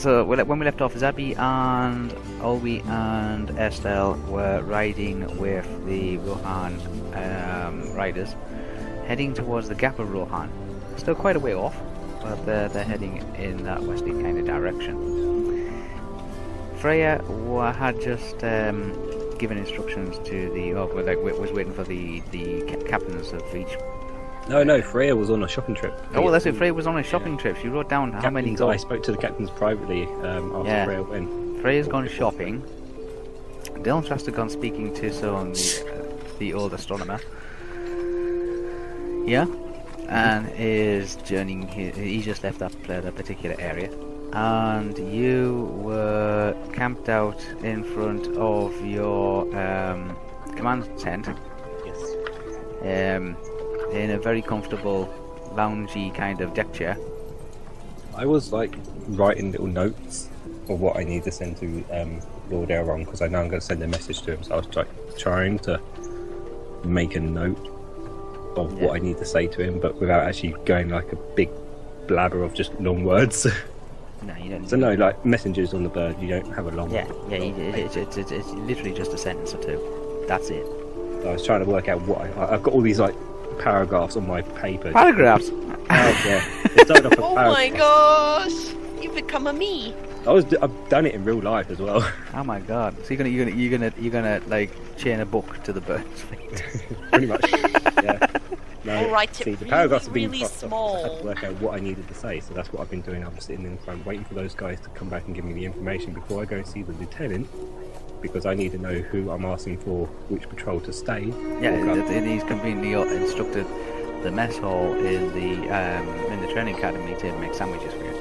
So when we left off, Zabi and Olwe and Estelle were riding with the Rohan riders, heading towards the Gap of Rohan. Still quite a way off, but they're heading in that westerly kind of direction. Freya had just given instructions to the was waiting for the captains of each. No, Freya was on a shopping trip. Oh, well, that's it. Freya was on a shopping trip. She wrote down how many. I spoke to the captains privately after Freya went. Freya's gone shopping. Dylan's just gone speaking to the old astronomer. Yeah, and is journeying. He just left that particular area, and you were camped out in front of your command tent. Yes. In a very comfortable, loungy kind of deck chair. I was like writing little notes of what I need to send to Lord Elrond, because I know I'm going to send a message to him. So I was like trying to make a note of what I need to say to him, but without actually going like a big blabber of just long words. No, you don't. So no, like messengers on the bird, you don't have a long. It's literally just a sentence or two. That's it. I was trying to work out what I've got all these like paragraphs on my paper. Paragraphs. It started off oh my gosh! You've become a me. I've done it in real life as well. Oh my god! So you're gonna like chain a book to the bird's feet. Pretty much. Yeah. No, I'll write it see, the paragraphs have been really crossed small. off, so I had to work out what I needed to say. So that's what I've been doing. I'm sitting in front, waiting for those guys to come back and give me the information before I go and see the lieutenant, because I need to know who I'm asking for which patrol to stay. Yeah, he's conveniently instructed the mess hall in the training academy to make sandwiches for you.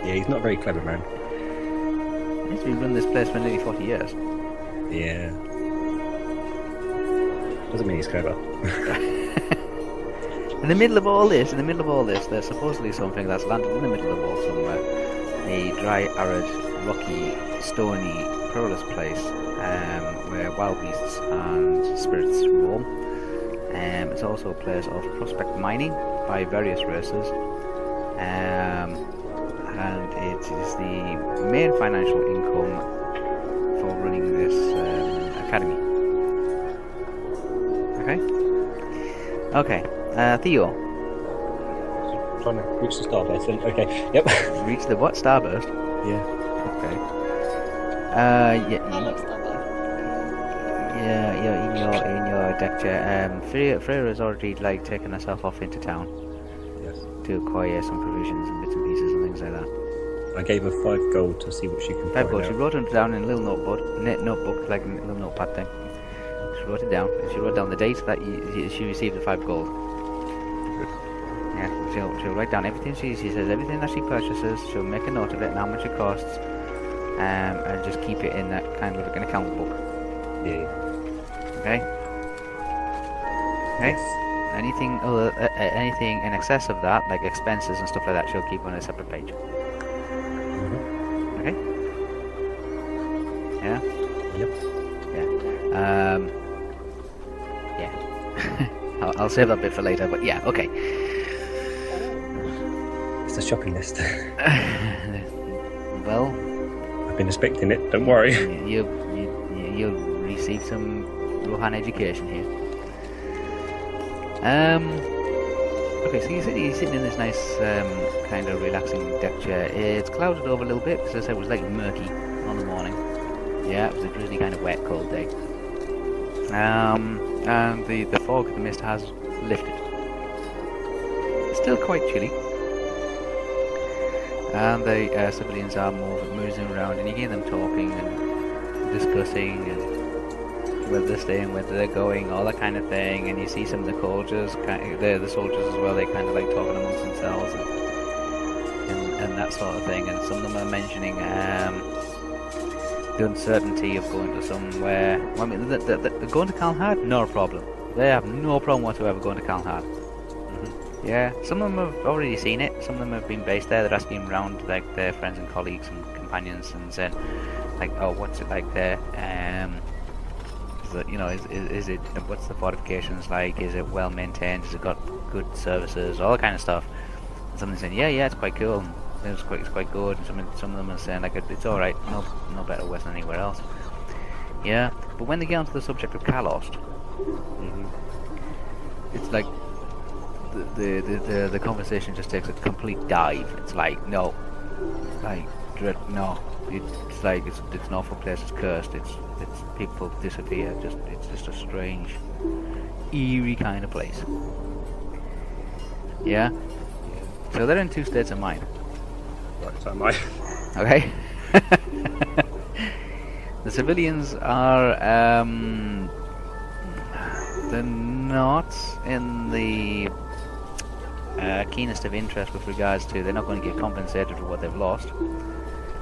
Yeah, he's not very clever, man. He's been running this place for nearly 40 years. Yeah. Doesn't mean he's clever. In the middle of all this, there's supposedly something that's landed in the middle of the wall somewhere. A dry, arid, rocky, stony, perilous place where wild beasts and spirits roam. It's also a place of prospect mining by various races. And it is the main financial income for running this academy. Okay, Theo. Trying to reach the starburst. Okay, yep. Reach the what? Starburst? Yeah. Okay. I love Starbucks. Yeah, in your deck chair. Freya has already like taken herself off into town. Yes. To acquire some provisions and bits and pieces and things like that. I gave her 5 gold to see what she can find 5 gold. out. She wrote it down in a little notebook, like a little notepad thing. She wrote it down. She wrote down the date that she received the 5 gold. Yeah, she'll write down everything she says, everything that she purchases. She'll make a note of it and how much it costs, and just keep it in that kind of like an account book. Yeah. Okay. Yes. Anything in excess of that, like expenses and stuff like that, she'll keep on a separate page. Okay. Yeah. Yep. Yeah. Yeah. I'll save that bit for later, but yeah, okay. It's a shopping list. Well, I've been expecting it. Don't worry. You'll receive some Rohan education here. Okay, so you're sitting in this nice kind of relaxing deck chair. It's clouded over a little bit because, as I said, it was like murky on the morning. Yeah, it was a drizzly kind of wet, cold day. And the fog, the mist has lifted. It's still quite chilly. And the civilians are moving around, and you hear them talking and discussing and whether they're staying, whether they're going, all that kind of thing. And you see some of the soldiers, the soldiers as well, they kind of like talking amongst themselves and that sort of thing. And some of them are mentioning the uncertainty of going to somewhere. Well, I mean, they're going to Kalhad, no problem. They have no problem whatsoever going to Kalhad. Yeah, some of them have already seen it. Some of them have been based there. They're asking around like their friends and colleagues and companions and saying, like, "Oh, what's it like there? Is it? What's the fortifications like? Is it well maintained? Has it got good services? All that kind of stuff." some are saying, yeah, it's quite cool. And it's quite good. And some of them are saying like it's all right, no better worse than anywhere else. Yeah, but when they get onto the subject of Kalost, it's like the conversation just takes a complete dive. It's like no, like no. It's like it's an awful place. It's cursed. It's people disappear. It's just a strange, eerie kind of place. Yeah. So they're in two states of mind. Right, so am I. Okay. The civilians are they're not in the keenest of interest with regards to they're not going to get compensated for what they've lost,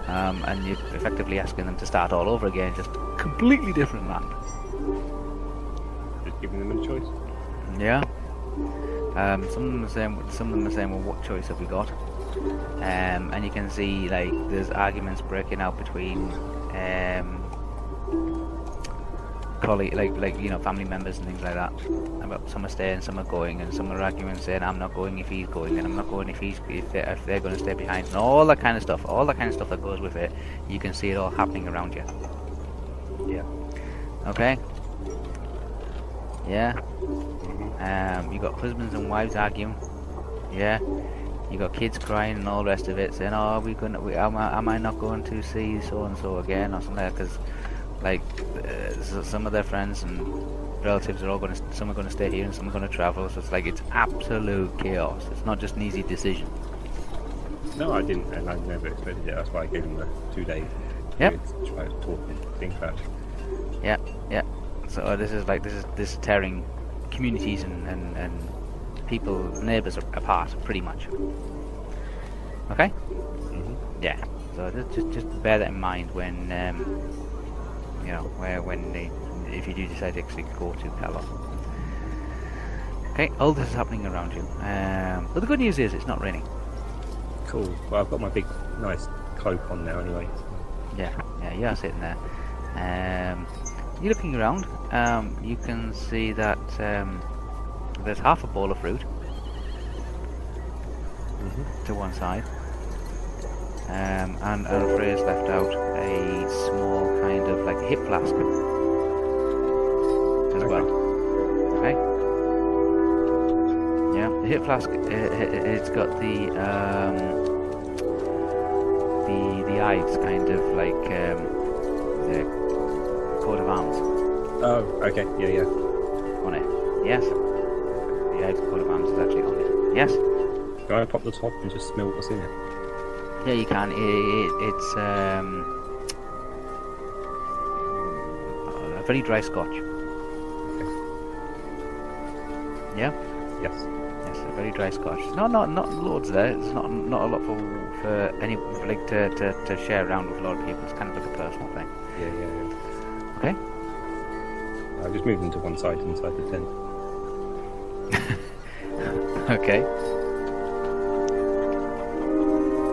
and you're effectively asking them to start all over again, just completely different land. Just giving them a choice. Yeah. Some of them are saying, well, what choice have we got? And you can see like there's arguments breaking out between family members and things like that. About some are staying, some are going, and some are arguing saying I'm not going if he's going, and I'm not going if they're going to stay behind, and all that kind of stuff. All that kind of stuff that goes with it. You can see it all happening around you. Yeah. Okay. Yeah. You got husbands and wives arguing. Yeah. You got kids crying and all the rest of it, saying, "Oh, am I not going to see so and so again or something?" Because, like, some of their friends and relatives are all going to. Some are going to stay here and some are going to travel. So it's like it's absolute chaos. It's not just an easy decision. No, I didn't, and I never expected it. That's why I gave them the 2 days. Yep. To try to talk and think about it. Yeah. So this is tearing communities and people, neighbours apart, pretty much. Okay. Yeah. So just bear that in mind when if you do decide to actually go to Kalos. Okay. All this is happening around you. But the good news is it's not raining. Cool. Well, I've got my big, nice cloak on now, anyway. Yeah. You are sitting there. You're looking around. You can see that there's half a bowl of fruit to one side, and Freya's left out a small kind of like a hip flask as well. Okay. Yeah, the hip flask. It's got the ives kind of like the coat of arms. Oh, okay. Yeah. On it. Yes. The ives coat of arms is actually on it. Yes. Can I pop the top and just smell what's in it? Yeah, you can. It's a very dry scotch. Okay. Yeah. Yes. Yes, a very dry scotch. Not loads there. It's not a lot for any like to share around with a lot of people. It's kind of like a personal thing. Yeah. Okay. I'll just move them to one side inside the tent. Okay.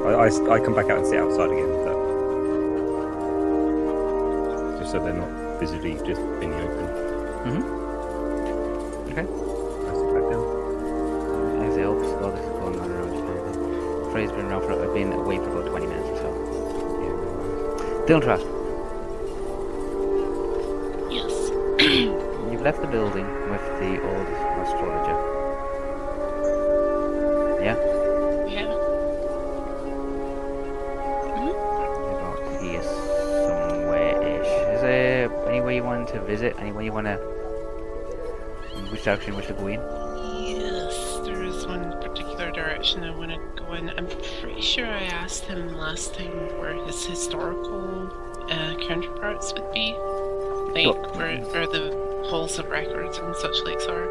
I come back out and sit outside again, just so they're not visibly just in the open. Okay. I sit back down. As it helps, all this is going on around you. Frey's been away for about 20 minutes or so. Yeah. Dylan Trask, Yes. you've left the building with the old astrologer. Yeah? Yeah. About here somewhere-ish. Is there anywhere you want to visit? Anywhere you want to... Which direction you wish to go in? Yes, there is one particular direction I want to go in. I'm pretty sure I asked him last time where his historical counterparts would be. Like, Sure. where the halls of records and such likes are.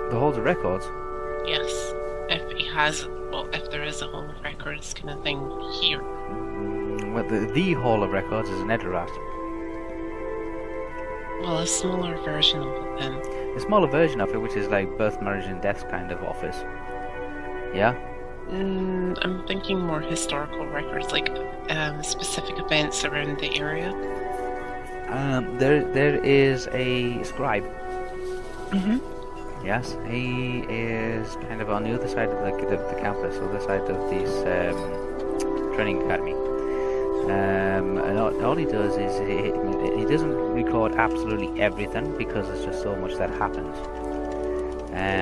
The Halls of Records? Yes. If he has, well, if there is a hall of records kind of thing here. Well, the Hall of Records is an Edoras. Well, a smaller version of it then. A smaller version of it, which is like birth, marriage, and death kind of office. Yeah? I'm thinking more historical records, like specific events around the area. There is a scribe. Yes, he is kind of on the other side of the campus, other side of this training academy. And all he does is he doesn't record absolutely everything because there's just so much that happens.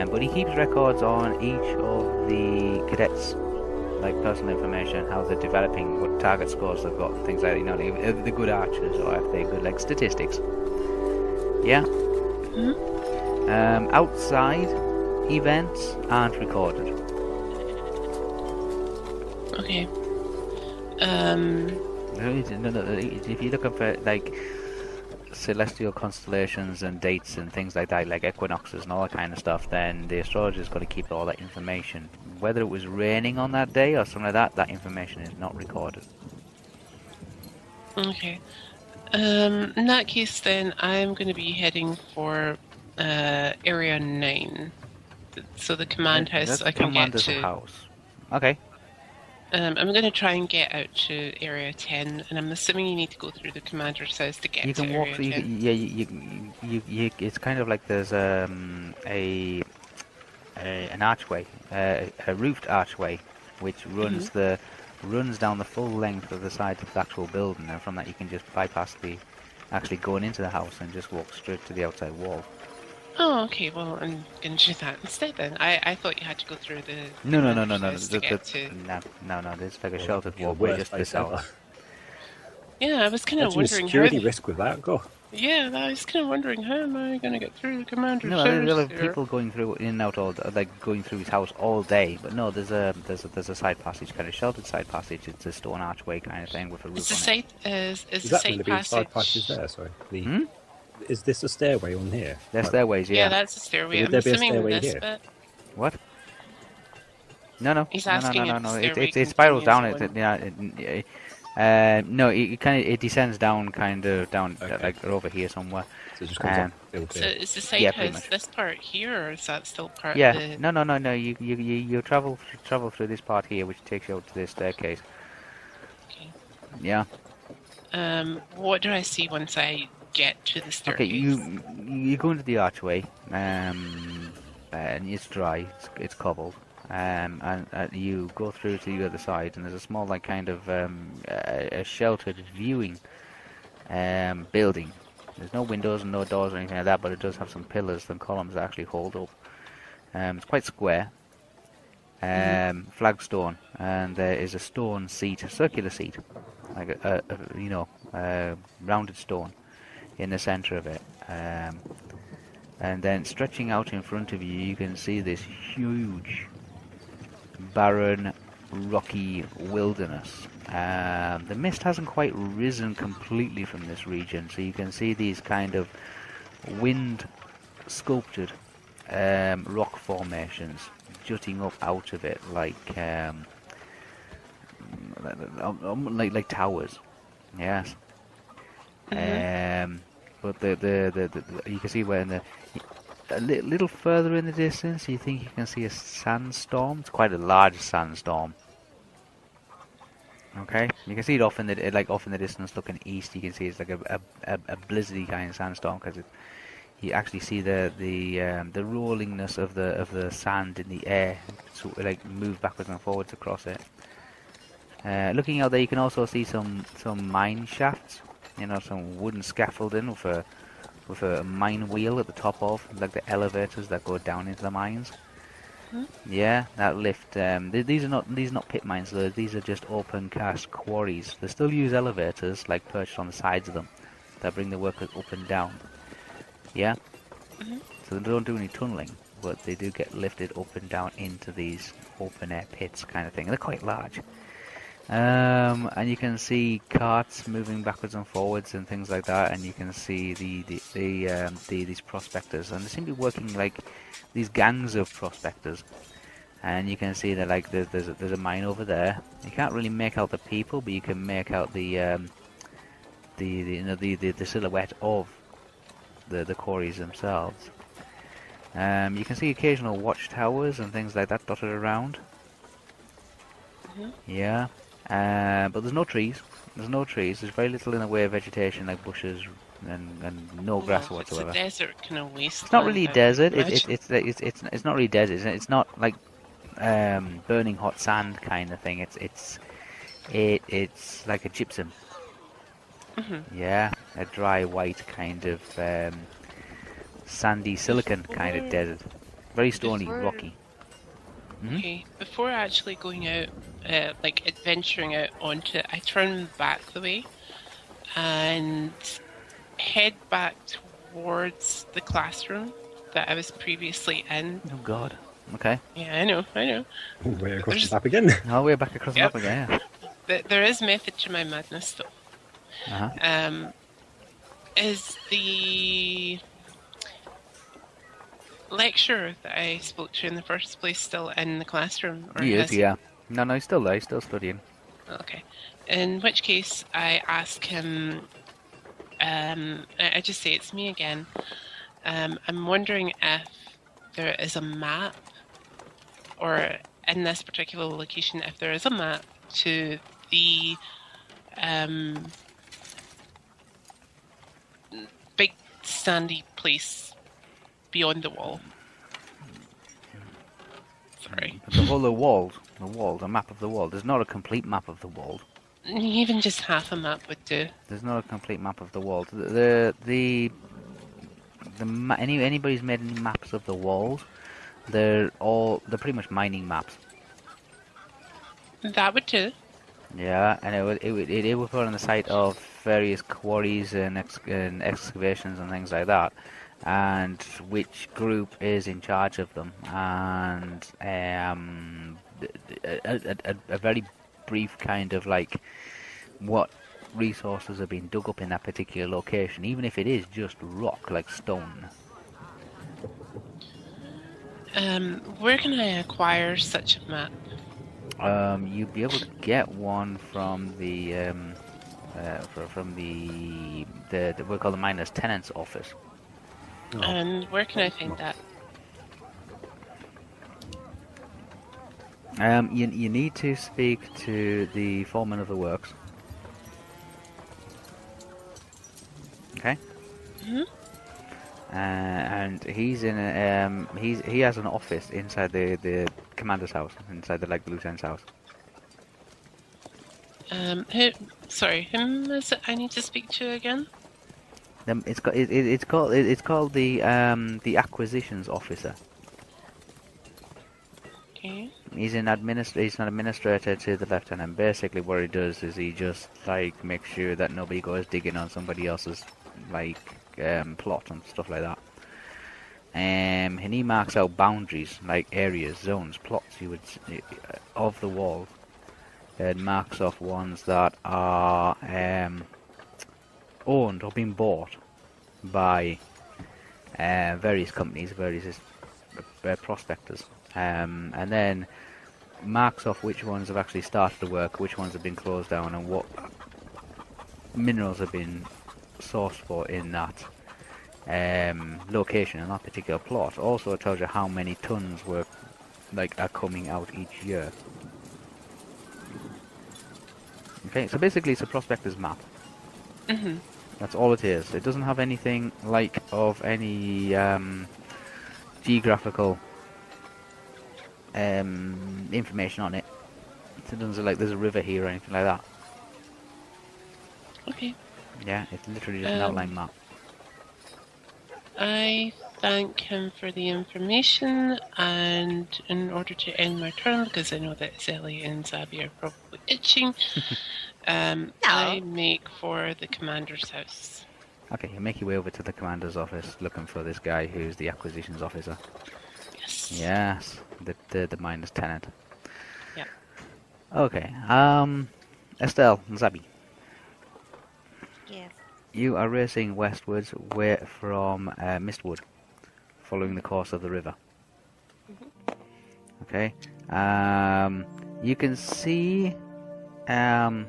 But he keeps records on each of the cadets, like personal information, how they're developing, what target scores they've got, and things like that. You know, if they're good archers or if they're good like statistics. Yeah. Outside events aren't recorded. Okay. No, if you're looking for like celestial constellations and dates and things like that, like equinoxes and all that kind of stuff, then the astrologer's got to keep all that information. Whether it was raining on that day or something like that, that information is not recorded. Okay. In that case, then I'm going to be heading for Area 9. So the command house That's I can get commander's to. house. Okay. I'm going to try and get out to Area 10, and I'm assuming you need to go through the commander's house to get You to can walk Area through. 10. You. It's kind of like there's an archway, a roofed archway, which runs runs down the full length of the side of the actual building, and from that you can just bypass actually going into the house and just walk straight to the outside wall. Oh, okay. Well, I'm going to do that instead then. I thought you had to go through the No. commander's house to get to... No. There's like a sheltered wall. Worst We're just place this ever. house. Yeah, I was kind of Imagine the wondering security how... risk with that. Go. Yeah, I was kind of wondering how am I going to get through the commander's No, house there are here? people going through in and out like going through his house all day. But no, there's a side passage, kind of sheltered side passage. It's a stone archway kind of thing with a roof Is the on it. site is Is the that site going to be side passage passage? there? Sorry. Is this a stairway on here? There's Like, stairways, Yeah, yeah. that's a stairway. Would I'm there be a assuming stairway this here? bit. What? No. He's asking if the stairway It spirals down. continues No, it descends down, kind of down Okay. like over here somewhere. So it just comes up field So here. is the site Yeah, pretty house much. this part here, or is that still part Yeah. of the... No. You travel through this part here, which takes you out to this staircase. Okay. Yeah. What do I see once I get to the staircase? Okay. You go into the archway, and it's dry. It's cobbled. And you go through to the other side, and there's a small, like, kind of a sheltered viewing building. There's no windows and no doors or anything like that, but it does have some pillars and columns that actually hold up. It's quite square, flagstone, and there is a stone seat, a circular seat, like a rounded stone in the centre of it. And then stretching out in front of you, you can see this huge, barren, rocky wilderness. The mist hasn't quite risen completely from this region, so you can see these kind of wind sculptured rock formations jutting up out of it like towers. Yes. But the you can see where a little further in the distance, you think you can see a sandstorm. It's quite a large sandstorm. Okay, you can see it off in the distance, looking east. You can see it's like a blizzardy kind of sandstorm because you actually see the rollingness of the sand in the air, sort of like move backwards and forwards across it. Looking out there, you can also see some mine shafts. You know, some wooden scaffolding with a mine wheel at the top of, like the elevators that go down into the mines. Yeah, that lift. These are not pit mines though. These are just open cast quarries. They still use elevators, like perched on the sides of them, that bring the workers up and down. Yeah. So they don't do any tunneling, but they do get lifted up and down into these open air pits, kind of thing. They're quite large. And you can see carts moving backwards and forwards and things like that, and you can see these prospectors, and they seem to be working like these gangs of prospectors. And you can see that like there's a mine over there. You can't really make out the people, but you can make out the silhouette of the quarries themselves. You can see occasional watchtowers and things like that dotted around. Yeah. But there's no trees. There's very little in the way of vegetation, like bushes, and no grass Well, if whatsoever. it's a desert kind of wasteland. It's not really I would desert. imagine. It's not really desert. It's not like burning hot sand kind of thing. It's like a gypsum. Yeah, a dry white kind of sandy silicon kind of desert. Very stony, rocky. Okay, before actually going out, like adventuring out onto it, I turn back the way and head back towards the classroom that I was previously in. Oh God. Okay. Yeah, I know. Oh, we're across the map again. Oh, we're back across the Yep. map again. Yeah. There is method to my madness, though. Uh-huh. Is the lecturer that I spoke to in the first place still in the classroom? Or He is, has yeah. No, he's still there. He's still studying. Okay. In which case, I ask him. I just say it's me again. I'm wondering if there is a map, or in this particular location, if there is a map to the big sandy place beyond the wall. Sorry. The wall, a map of the wall. There's not a complete map of the wall. Even just half a map would do. There's not a complete map of the wall. Anybody's made any maps of the walls? They're pretty much mining maps. That would do. Yeah, and it would put on the site of various quarries and excavations and things like that, and which group is in charge of them, and a very brief kind of like what resources have been dug up in that particular location, even if it is just rock, like stone. Where can I acquire such a map? You'd be able to get one from the we'll call the miners' tenants office. And where can I find that? You need to speak to the foreman of the works. Okay. And he's in he has an office inside the commander's house, inside the lieutenant's house. Whom is it I need to speak to again? It's called the acquisitions officer. Okay. He's an administrator to the lieutenant. Basically, what he does is he just like makes sure that nobody goes digging on somebody else's plot and stuff like that. And he marks out boundaries, like areas, zones, plots of the walls, and marks off ones that are owned or being bought by various companies, various prospectors, and then marks off which ones have actually started to work, which ones have been closed down, and what minerals have been sourced for in that location in that particular plot. Also, it tells you how many tons are coming out each year. Okay, so basically it's a prospector's map. That's all it is. It doesn't have anything of any geographical information on it. It doesn't say there's a river here or anything like that. Okay. Yeah, it's literally just an outline map. I thank him for the information, and in order to end my turn, because I know that Zelly and Zabi are probably itching, I make for the commander's house. Okay, you make your way over to the commander's office looking for this guy who's the acquisitions officer. Yes. Yes, the miner's tenant. Yep. Okay, Estelle and Zabi. Yes. You are racing westwards away from Mistwood, following the course of the river. Okay. You can see the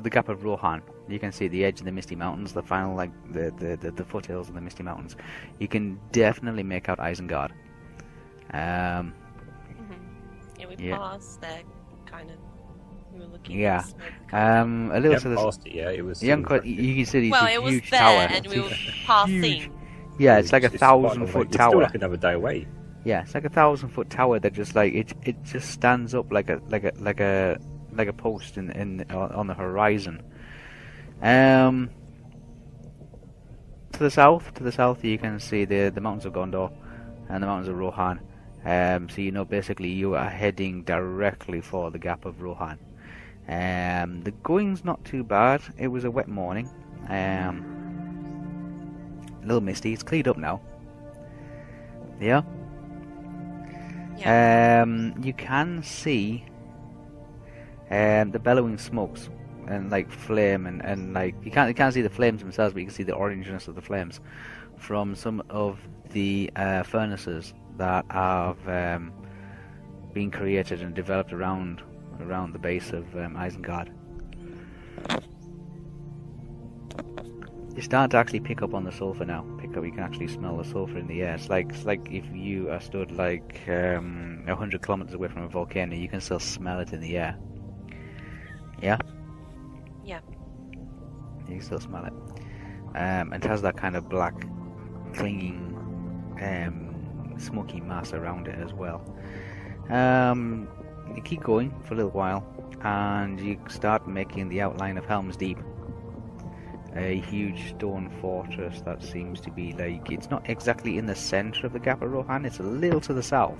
Gap of Rohan. You can see the edge of the Misty Mountains, the final, the foothills of the Misty Mountains. You can definitely make out Isengard. Yeah, we Yeah. paused that kind of We were looking Yeah. at smoke. A little Yeah, to the past it, yeah, it was. you haven't got, you can see Well, it's a it was huge there, tower. and It's we a were huge- passing. Yeah, it's like a quite a way. 1,000-foot It's still tower. like another day away. Yeah, it's like a 1,000-foot tower that just like it just stands up like a post on the horizon. To the south you can see the mountains of Gondor and the mountains of Rohan. So you know basically you are heading directly for the Gap of Rohan. The going's not too bad. It was a wet morning. A little misty. It's cleared up now. Yeah. Yeah. You can see the bellowing smokes and like flame and like you can't see the flames themselves, but you can see the orangeness of the flames from some of the furnaces that have been created and developed around the base of Isengard. You start to actually pick up on the sulfur now. You can actually smell the sulfur in the air. It's like if you are stood like 100 kilometers away from a volcano, you can still smell it in the air. Yeah. Yeah. You can still smell it. And it has that kind of black, clinging, smoky mass around it as well. You keep going for a little while, and you start making the outline of Helm's Deep. A huge stone fortress that seems to be like, it's not exactly in the centre of the Gap of Rohan, it's a little to the south.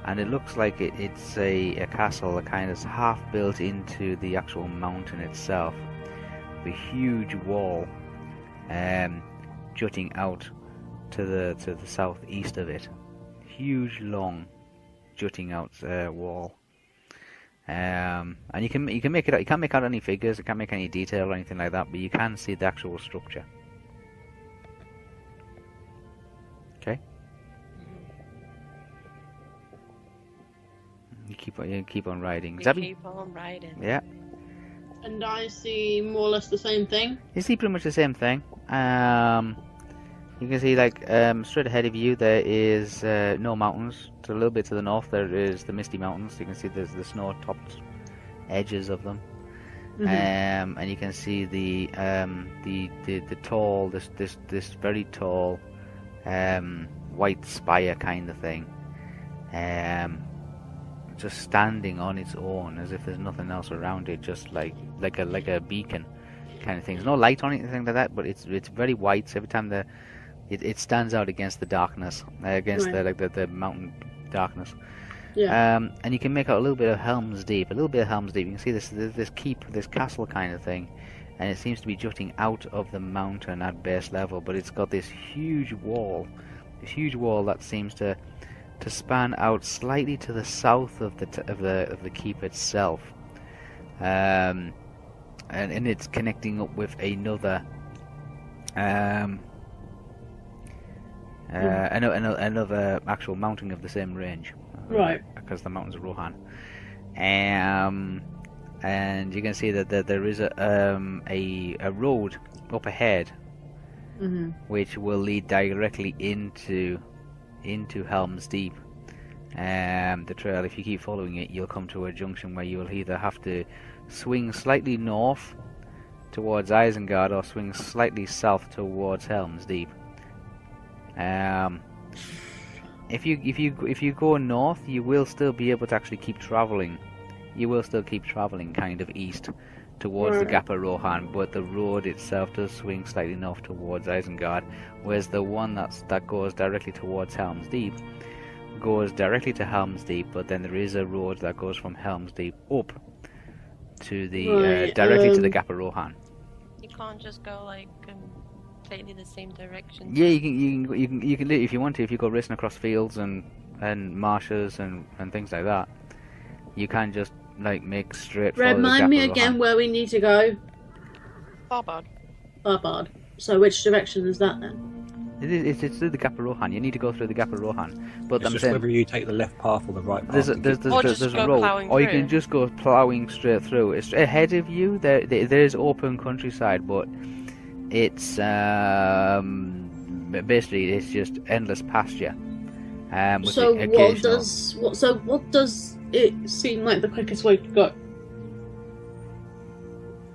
And it looks like it's a castle that kind of half built into the actual mountain itself. The huge wall jutting out to the southeast of it. Huge, long, jutting out wall. And you can make it out. You can't make out any figures. You can't make any detail or anything like that. But you can see the actual structure. Okay. You keep on riding. We Zabby? keep on riding. Yeah. And I see more or less the same thing. You see pretty much the same thing. You can see like straight ahead of you there is no mountains. To a little bit to the north there is the Misty Mountains. You can see there's the snow-topped edges of them. Mm-hmm. And you can see the tall, this very tall white spire kind of thing, just standing on its own as if there's nothing else around it, just like a beacon kind of thing. There's no light on it, anything like that, but it's very white. So every time it stands out against the darkness, against Right. the mountain darkness. Yeah. And you can make out a little bit of Helm's Deep. You can see this keep, this castle kind of thing, and it seems to be jutting out of the mountain at base level. But it's got this huge wall that seems to span out slightly to the south of the keep itself, and it's connecting up with another another actual mountain of the same range. Right. Because the mountains of Rohan. And you can see that there is a road up ahead, Mm-hmm. which will lead directly into Helm's Deep. The trail, if you keep following it, you'll come to a junction where you'll either have to swing slightly north towards Isengard or swing slightly south towards Helm's Deep. If you go north, you will still be able to actually keep travelling. You will still keep travelling kind of east towards the Right. Gap of Rohan, but the road itself does swing slightly north towards Isengard, whereas the one that goes directly towards Helm's Deep goes directly to Helm's Deep, but then there is a road that goes from Helm's Deep up to the Right, directly to the Gap of Rohan. You can't just go like completely the same direction. Yeah, you can if you want to. If you go racing across fields and marshes and things like that, you can just like make straight for the Remind Gap me of again Rohan. where we need to go. Barbard. Barbard. So which direction is that then? It's through the Gap of Rohan. You need to go through the Gap of Rohan. But It's I'm just saying whether you take the left path or the right path. there's to get- Or just a go road, ploughing or you through. can just go ploughing straight through. It's ahead of you. There is open countryside, but it's basically it's just endless pasture. With So the what occasional- does it seem like the quickest way to go?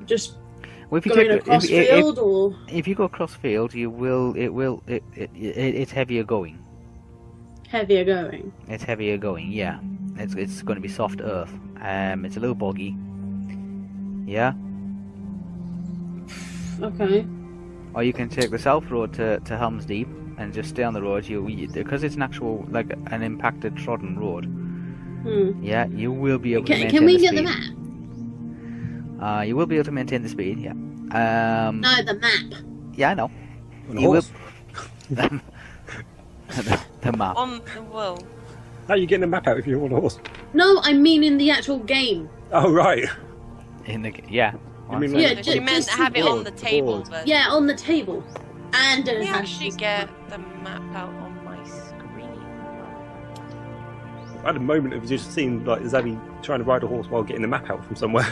Just Well, if you going take across field, or if you go across field, it's heavier going. heavier going? It's heavier going, yeah. It's going to be soft earth. It's a little boggy. Yeah. Okay. Or you can take the south road to Helm's Deep and just stay on the road. Because it's an actual an impacted trodden road. Yeah, you will be able to maintain Can we the get speed. the map? You will be able to maintain the speed. Yeah. No, the map. Yeah, I know. On a You will. horse. The map. On the world. How are you getting a map out if you're on a horse? No, I mean in the actual game. Oh, right. Yeah. You mean Yeah, like She meant just have it on the board, table, board. but Yeah, on the table. And let it me has actually this- get the map out on my screen. I had a moment of just seeing like Zabby trying to ride a horse while getting the map out from somewhere.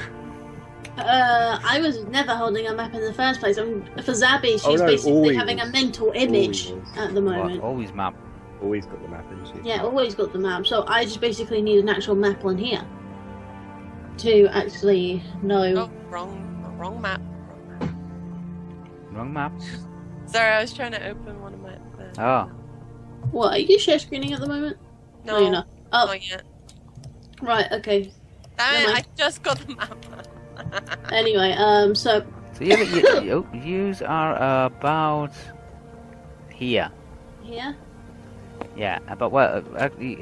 I was never holding a map in the first place. For Zabby, she's Oh, no, basically always having a was. mental image Always was. at the moment. Always map. Always got the map, isn't she? Yeah, always got the map. So I just basically need an actual map on here to actually know. Oh, wrong map. Wrong map. Sorry, I was trying to open one of my. Oh. What, are you share screening at the moment? No, you're not. Oh, not yet. right, okay. Damn Never it! I mind. just got the map. Anyway, so So yous are about here. here. Yeah, about well, actually,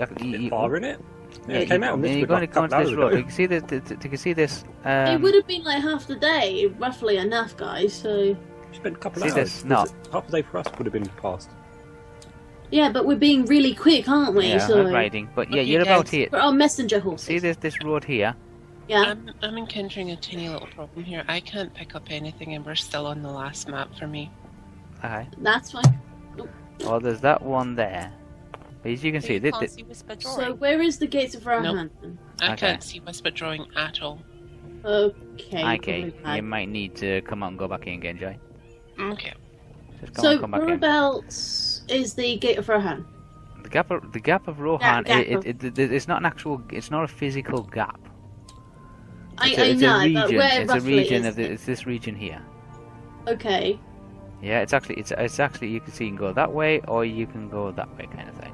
Far in it? Yeah, it Yeah, came out on this you're bit going to like a go into couple this hours road. ago. You can see this. You can see this. It would have been like half the day, roughly enough, guys. So You spent a couple See hours. this? No. Half a day for us would have been past. yeah, but we're being really quick, aren't we? Yeah, so I'm riding. But yeah, Okay, you're about guys. here. we're on messenger horses. See this road here? Yeah. I'm encountering a tiny little problem here. I can't pick up anything, and we're still on the last map for me. Okay. That's fine. Oh, there's that one there. But as you can see, You this, can't see Whisper So drawing. where is the gates of Rohan? Nope. I Okay. can't see Whisper drawing at all. Okay. okay, probably bad. you might need to come out and go back in again, Jay. Okay. Just come So and come back in. whereabouts is the gate of Rohan? The gap of Rohan. gap of- It's not an actual. It's not a physical gap. I It's know, a region. but where It's a roughly region is of it's this region here. Okay. Yeah, it's actually you can see you can go that way or you can go that way, kind of thing.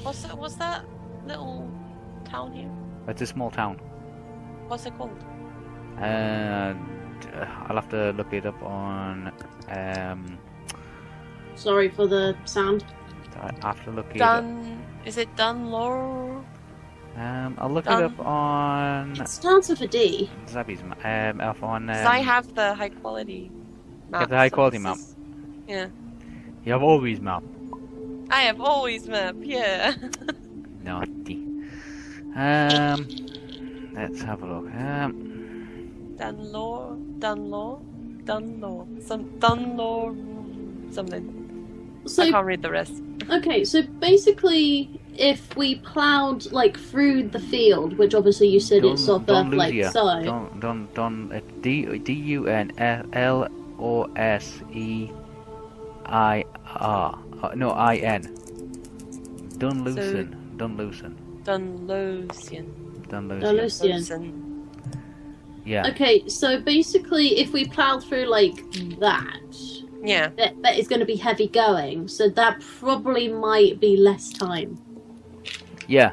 What's that little town here? It's a small town. What's it called? I'll have to look it up on. Sorry for the sound. I'll have to look it up. Is it Dunlore? I'll look it Dun- up on It starts with a D. Zabby's up on. 'Cause I have the high quality map. have the high so quality this map. is- Yeah. You have always map. I have always map, yeah. Naughty. Let's have a look. Dunlore, something. I So can't read the rest. okay, so basically, if we ploughed like through the field, which obviously you said it's sort of like so. Dunloseir. No, I-N. Dunlucian. Dunlosian. Dunlucian. Yeah. Okay, so basically, if we ploughed through like that, Yeah. that is going to be heavy going. So that probably might be less time. Yeah.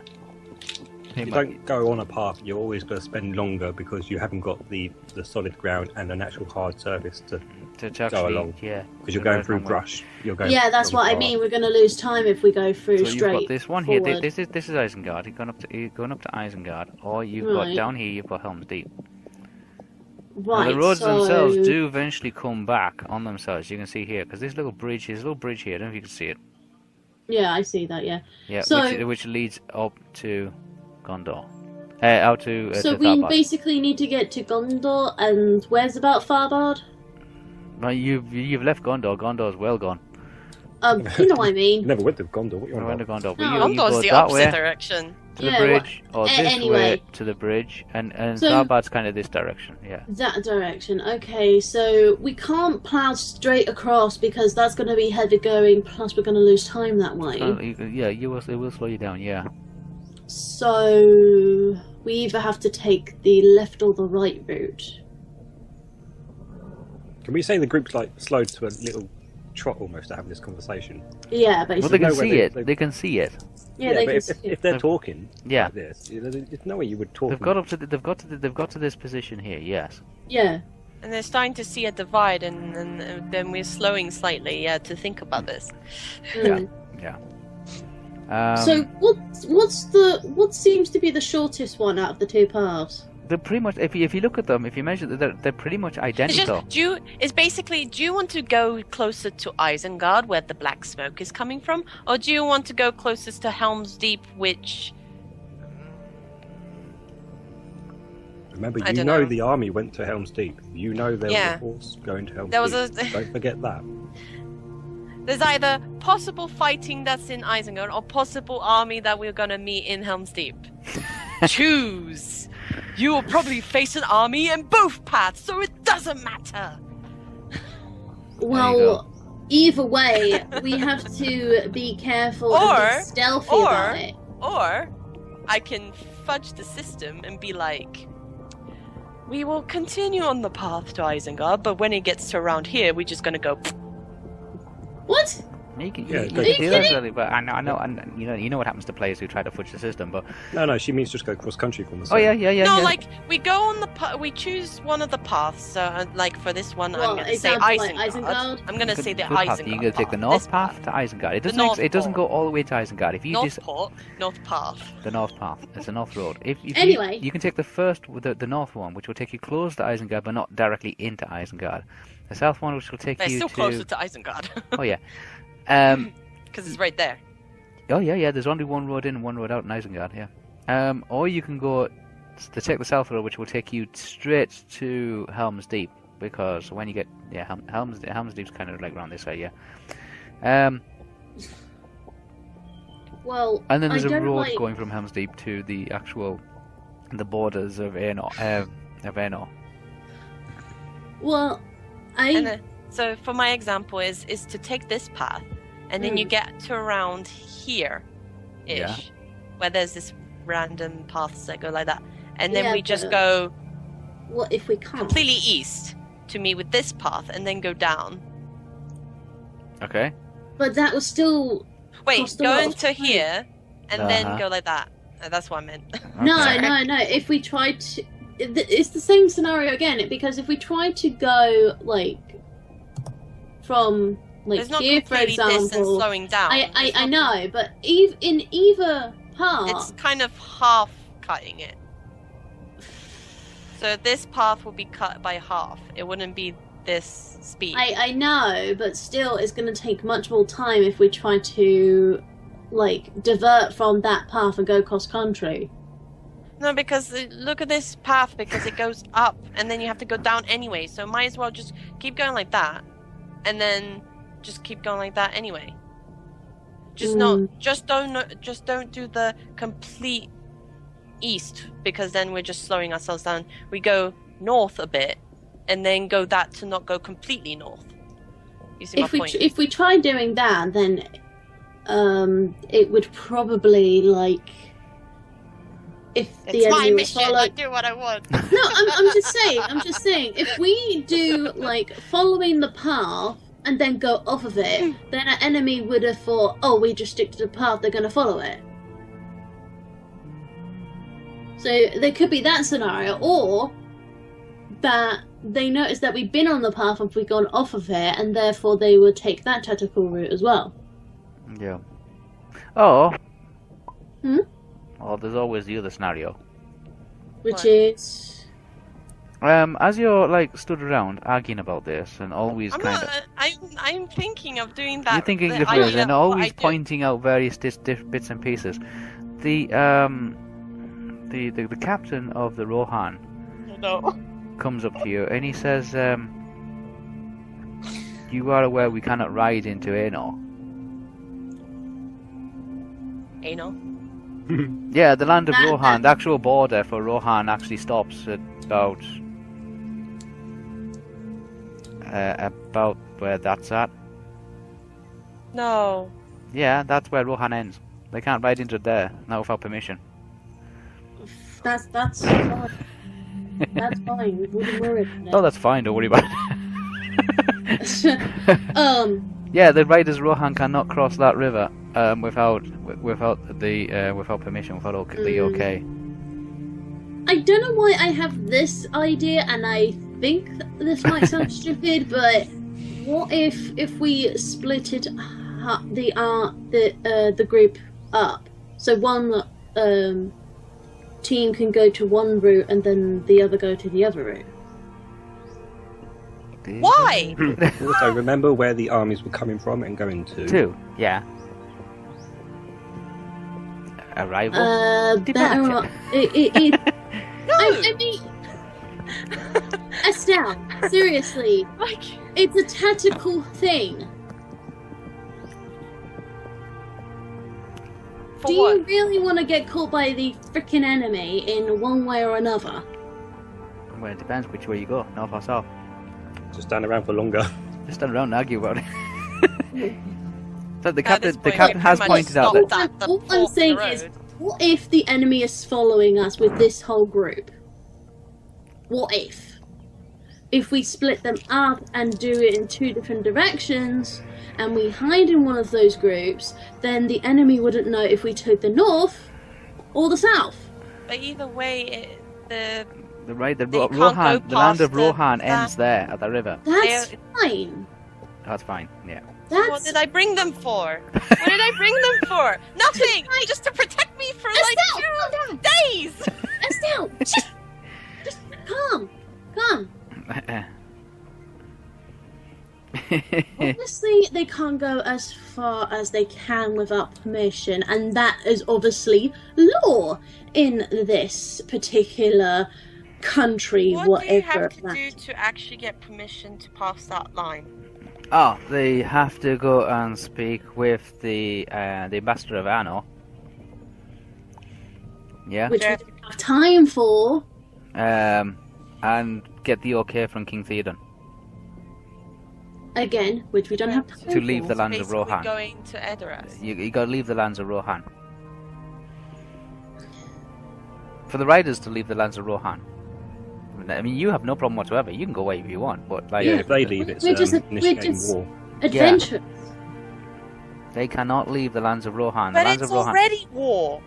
If you don't go on a path, you're always going to spend longer because you haven't got the solid ground and an actual hard surface to actually, along. yeah. because you're going through brush. You're going. Yeah, that's along what I path. mean. We're going to lose time if we go through So you've straight. got this one here. forward. This is Isengard. You're going up to Isengard, or you've Right. got down here. You've got Helm's Deep. Right. Now, the roads so... themselves do eventually come back on themselves. You can see here because this little bridge here. I don't know if you can see it. Yeah, I see that. Yeah. Yeah, So- which leads up to Gondor. Out to So to we Tharbad. basically need to get to Gondor, and where's about Tharbad? No, you've left Gondor. Gondor's well gone. You know what I You mean. never went to Gondor. What you I on went to about? Gondor. No, You Gondor's go the that opposite way. direction. to the bridge, or this anyway. way to the bridge, and So- Tharbad's kind of this direction. Yeah. That direction. Okay, so we can't plough straight across because that's going to be heavy going. Plus, we're going to lose time that way. It will slow you down. Yeah. So we either have to take the left or the right route. Can we say the group's like slowed to a little trot almost to have this conversation? Yeah, Well, basically. they can No way see it. they- They can see it. Yeah, they but can if, see it. if they're talking Yeah. like this, there's no way you would talk. They've got up to. They've got to this position here. Yes. Yeah. And they're starting to see a divide, and then we're slowing slightly, to think about this. Mm. Yeah. So what seems to be the shortest one out of the two paths? They're pretty much. If you look at them, if you measure, they're pretty much It's identical. just, do you want to go closer to Isengard, where the black smoke is coming from, or do you want to go closest to Helm's Deep, which... Remember, I you don't know know. the army went to Helm's Deep. You know there was Yeah. a force going to Helm's There was Deep. a- Don't forget that. There's either possible fighting that's in Isengard, or possible army that we're gonna meet in Helm's Deep. Choose! You will probably face an army in both paths, so it doesn't matter! Well, either way, we have to be careful and be stealthy or- about it. Or, I can fudge the system and be like, we will continue on the path to Isengard, but when it gets to around here, we're just gonna go... What? You can, Yeah, you go- can do that, kidding? really, but I know, and you know what happens to players who try to fudge the system. But No, she means just go cross country from the oh side. yeah. No, yeah. like, we go on the we choose one of the paths, so, like, for this one, Well, I'm gonna say example, like Isengard. Isengard? I'm gonna Good- say the good path. Isengard You can take the north this path to Isengard. It The doesn't. north It doesn't path. go all the way to Isengard. If you just North path. the north path, it's the north road. If Anyway. you can take the north one, which will take you close to Isengard, but not directly into Isengard. The south one, which will take They're you still to. closer to Isengard. Oh yeah. Because it's right there. Oh yeah. There's only one road in and one road out in Isengard. Yeah. Or you can go to take the south road, which will take you straight to Helm's Deep, because when you get Helm's Deep's kind of like around this way. Yeah. Well, And then there's I a don't road like... going from Helm's Deep to the borders of Aenor. Well, So for my example is to take this path, and then you get to around here, ish, Yeah. where there's this random paths that go like that, and then Yeah, we just but- go What if we can't? completely east to meet with this path, and then go down. Okay. But that was still... Wait, Cost a go lot of into time. here, and Uh-huh. then go like that. That's what I meant. No, Okay. no. If we tried to... It's the same scenario again, because if we tried to go, like, from, like, It's not here, for completely this and example... slowing down. I It's not- know, but in either path... It's kind of half cutting it. So this path will be cut by half. It wouldn't be this speed. I know, but still, it's going to take much more time if we try to, like, divert from that path and go cross country. No, because look at this path, because it goes up, and then you have to go down anyway. So might as well just keep going like that, and then just keep going like that anyway. Just don't do the complete east, because then we're just slowing ourselves down. We go north a bit, and then go that to not go completely north. You see my point? If we try doing that, then it would probably, like, if the It's my enemy was mission. follow... I do what I want. No, I'm just saying, if we do, like, following the path and then go off of it, then an enemy would have thought, oh, we just stick to the path, they're going to follow it. So there could be that scenario, or that they notice that we've been on the path and we've gone off of it, and therefore they would take that tactical route as well. Yeah. Oh. Hmm? Well, there's always the other scenario. Which What? is... As you're like stood around arguing about this and always I'm kind not. of I'm thinking of doing that. you're thinking the of ways idea and of what always I do. pointing out various bits and pieces. The captain of the Rohan No. comes up to you and he says, "You are aware we cannot ride into Aenor." Anal. Yeah, the land of That- Rohan, the actual border for Rohan actually stops at about where that's at. No. Yeah, that's where Rohan ends. They can't ride into there, not without permission. That's fine. That's fine. We wouldn't worry about Oh, that's fine, don't worry about it. it. Yeah, the riders Rohan cannot cross that river without permission, without the okay. I don't know why I have this idea, and I think this might sound stupid, but what if we split it the group up, so one team can go to one route and then the other go to the other route? Why? Also, remember where the armies were coming from and going to. Two, yeah. Arrival. Better. No. I mean, Estelle, seriously, Like, it's a tactical thing. for Do what? you really want to get caught by the freaking enemy in one way or another? Well, it depends which way you go, north or south. Just stand around for longer. Just stand around and argue about it. So the At this captain point, has we pretty much pointed out that stopped at the All I'm fork in saying the is, road. what if the enemy is following us with this whole group? What if? If we split them up and do it in two different directions, and we hide in one of those groups, then the enemy wouldn't know if we took the north or the south. But either way, the the right, They can't go Rohan, the land past of the- Rohan that- ends there at the river. That's They're- fine. That's fine. Yeah. what That's did I bring them for? What did I bring them for? Nothing. Just to protect me for like Estelle, calm 2 days. Estelle, just calm. Obviously, they can't go as far as they can without permission, and that is obviously law in this particular country, What do you whatever have to that. do to actually get permission to pass that line? Oh, they have to go and speak with the ambassador of Anor. Yeah. Which we don't have time for. And get the okay from King Theoden Again, which we don't have time to leave for. the lands of Basically Rohan. going to Edoras. You gotta leave the lands of Rohan. For the riders to leave the lands of Rohan. I mean, you have no problem whatsoever. You can go wherever you want, but like, Yeah, if they leave, it's we're just initiating war. adventure. they cannot leave the lands of Rohan. But the lands it's of Rohan. already war.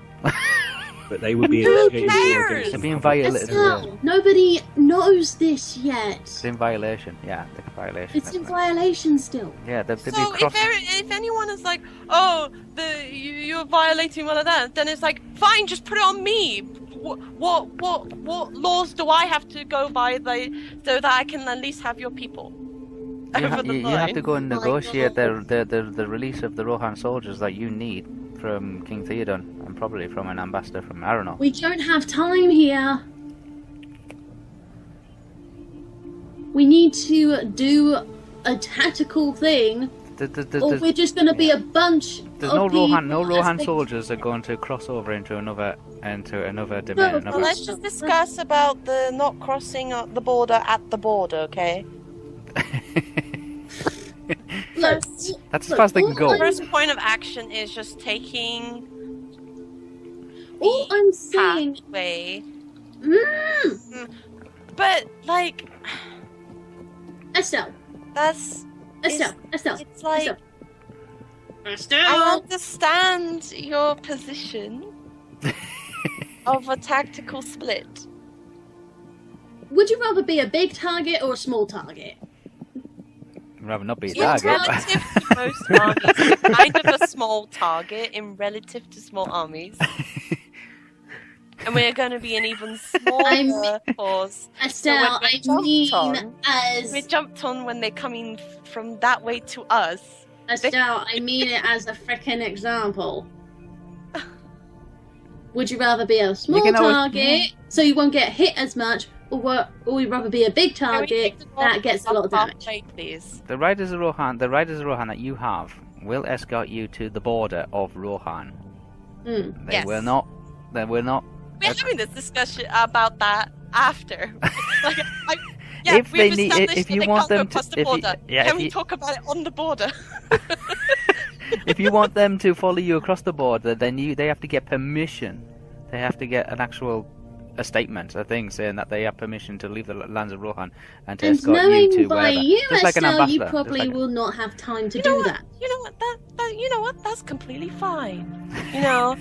But they would be Who initiating war cares? against They're them. being violated. Estelle, nobody knows this yet. It's in violation. Yeah, it's in violation. It's that's in right. violation still. Yeah, they'd be So cross. if anyone is like, oh, you're violating one of that, then it's like, fine, just put it on me. What laws do I have to go by so that I can at least have your people over the You line? have to go and My negotiate God. the release of the Rohan soldiers that you need from King Theoden and probably from an ambassador from Aranor. We don't have time here. We need to do a tactical thing, or we're just going to be a bunch There's of no people Rohan as they- soldiers are going to cross over into another domain. No, Well, let's just discuss about the not crossing the border at the border, okay? Look, That's as far as they can all go. I'm- First point of action is just taking All I'm saying, pathway. mm, But like, Estelle, that's Estelle, it's like Estelle. I understand your position of a tactical split. Would you rather be a big target or a small target? I'd rather not be a In target. relative to most armies, it's kind of a small target in relative to small armies. And we're going to be an even smaller force. Estelle, when I we jumped mean, on- as We jumped on when they're coming from that way to us. Estelle, I mean it as a frickin' example. Would you rather be a small can always- target so you won't get hit as much, or would you rather be a big Can we target take the that gets a lot of damage? halfway, please? The riders of Rohan that you have will escort you to the border of Rohan. Mm. They will not. They will not. We're having this discussion about that after. Like, yeah, If we've they need- established if that you they want can't go them across to- the if you- border. yeah, Can if we you- talk about it on the border? If you want them to follow you across the border, then they have to get permission. They have to get an actual statement, a thing saying that they have permission to leave the lands of Rohan and to And escort you knowing to by wherever. Just like an USL, ambassador. you just probably like- will not have time to You know do what? that. You know what? You know what? That's completely fine. You know,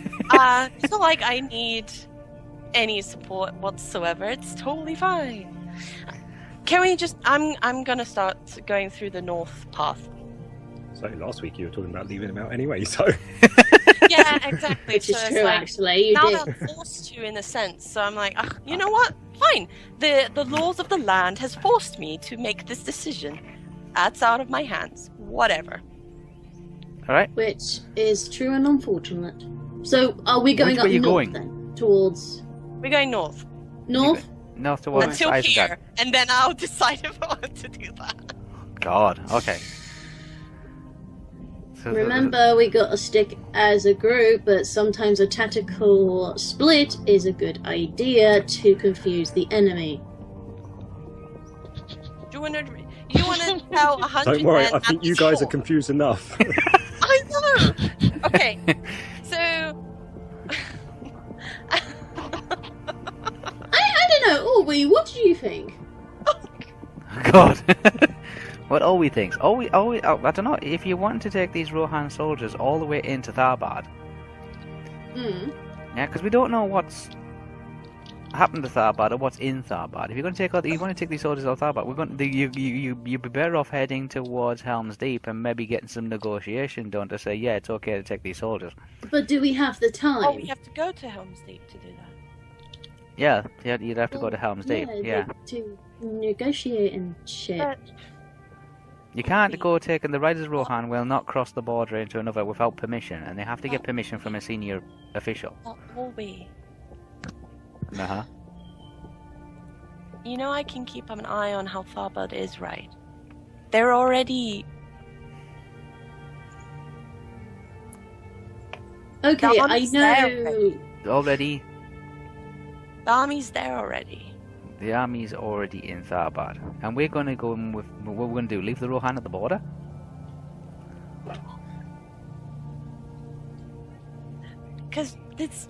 it's not like I need any support whatsoever. It's totally fine. Can we just? I'm gonna start going through the north path. So last week you were talking about leaving them out anyway, so... Yeah, exactly. Which is So it's true, like, actually. You now did. they're forced to, in a sense. So I'm like, you know what? Fine. The laws of the land has forced me to make this decision. That's out of my hands. Whatever. All right. Which is true and unfortunate. So, are we going Which up way you north going? then? Towards We're going north north? North towards until Isengard. here, and then I'll decide if I want to do that. God. Okay. So Remember, we got to stick as a group, but sometimes a tactical split is a good idea to confuse the enemy. Do you want to tell 100 Don't worry, men I think at you the guys are shore? confused enough. I know. Okay, so I don't know, Orby, what do you think? God. What Olwe thinks. Olwe, I don't know. If you want to take these Rohan soldiers all the way into Tharbad, Hmm. yeah, because we don't know what's happened to Tharbad or what's in Tharbad. If you're going to take you want to take these soldiers out of Tharbad, you'd be better off heading towards Helm's Deep and maybe getting some negotiation done to say, yeah, it's okay to take these soldiers. But do we have the time? oh, we have to go to Helm's Deep to do that. Yeah, you'd have to go to Helm's Deep. Yeah, To negotiate and shit. But you can't go taking the Riders of Rohan will not cross the border into another without permission, and they have to get permission from a senior official. not will we. Uh-huh. You know, I can keep an eye on how Tharbad is, right? They're already. Okay, the I army's there know. Already, The army's there already. the army's already in Tharbad, and we're going to go in with what we're going to do. Leave the Rohan at the border. Because this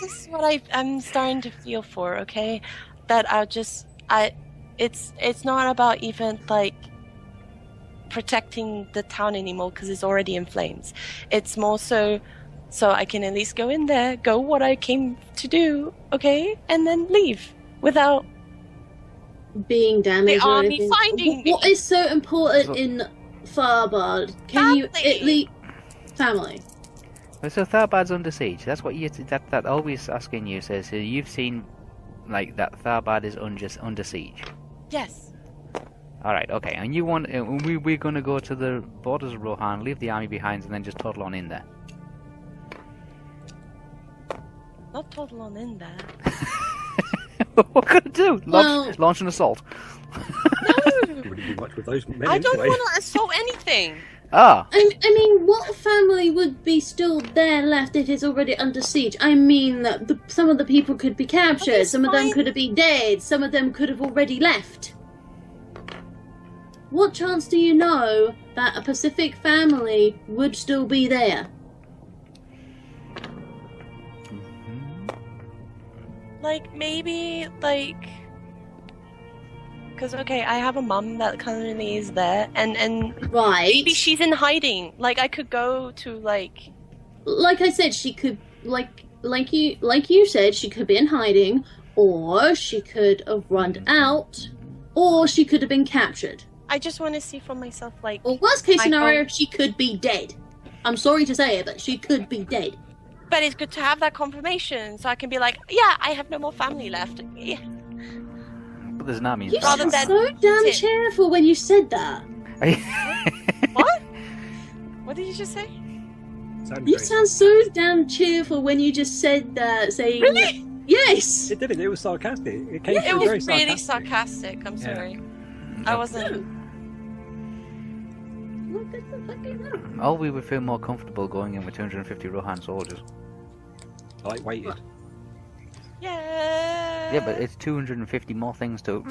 is what I'm starting to feel for. Okay, that it's not about even like protecting the town anymore because it's already in flames. It's more so I can at least go in there, go what I came to do, okay, and then leave without. Being damaged The or army anything. finding me. What is so important So- in Tharbad? Can you Family. at least family? So Tharbad's under siege. That's what that always asking you says. So you've seen like that Tharbad is under siege. Yes. All right, okay. And you want we're going to go to the borders of Rohan, leave the army behind, and then just toddle on in there. Not total on in there. What could I do? Well- Launch an assault. You wouldn't do much with those men I don't anyway. want to assault anything. Ah, I mean, what family would be still there left if it's already under siege? I mean, some of the people could be captured, Okay, some of them fine. could have been dead, some of them could have already left. What chance do you know that a Pacific family would still be there? Like, maybe, like... Because, okay, I have a mum that currently is there, and Right. maybe she's in hiding. Like, I could go to, like... Like I said, she could, like you said, she could be in hiding, or she could have run out, or she could have been captured. I just want to see for myself, like... Or worst case I scenario, don't- she could be dead. I'm sorry to say it, but she could be dead. But it's good to have that confirmation, so I can be like, yeah, I have no more family left. Yeah. but there's an army in You Rather Tharbad. sound than- so damn That's it. cheerful when you said that. What? What did you just say? Sounded You very sound so damn cheerful when you just said that, saying... Really? Yes! It didn't. It was sarcastic. It came It through was very really sarcastic. sarcastic. I'm Yeah. sorry. I wasn't... good to fucking know. Or we would feel more comfortable going in with 250 Rohan soldiers. Lightweighted. Yeah. Yeah, but it's 250 more things to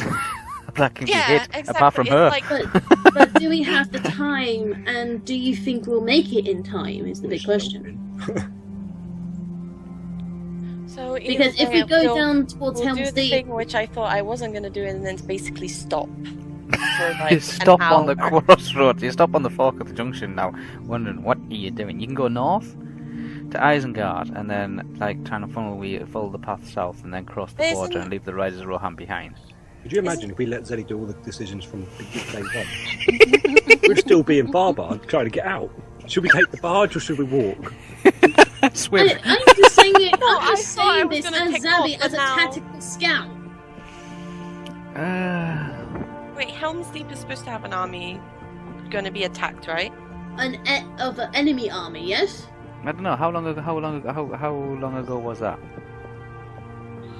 that can be Yeah, hit, exactly. apart from It's her. like- But do we have the time, and do you think we'll make it in time? Is the big question. So either Because if way, we go we'll- down towards we'll do Helm's the Deep, thing which I thought I wasn't going to do, and then basically stop. For like You stop an on the hour. crossroads. You stop on the fork of the junction now, wondering what are you doing. You can go north to Isengard, and then like trying to follow the path south, and then cross the Isn't- border and leave the Riders of Rohan behind. Could you imagine if we let Zeddy do all the decisions from day one? We'd still be in Barbard trying to get out. Should we take the barge or should we walk? Swim. I'm just saying it. No, I'm just I thought I saying was this gonna as pick Zabby up, but as a now- tactical scout. Wait, Helm's Deep is supposed to have an army going to be attacked, right? Of an enemy army, yes. I don't know how long ago was that?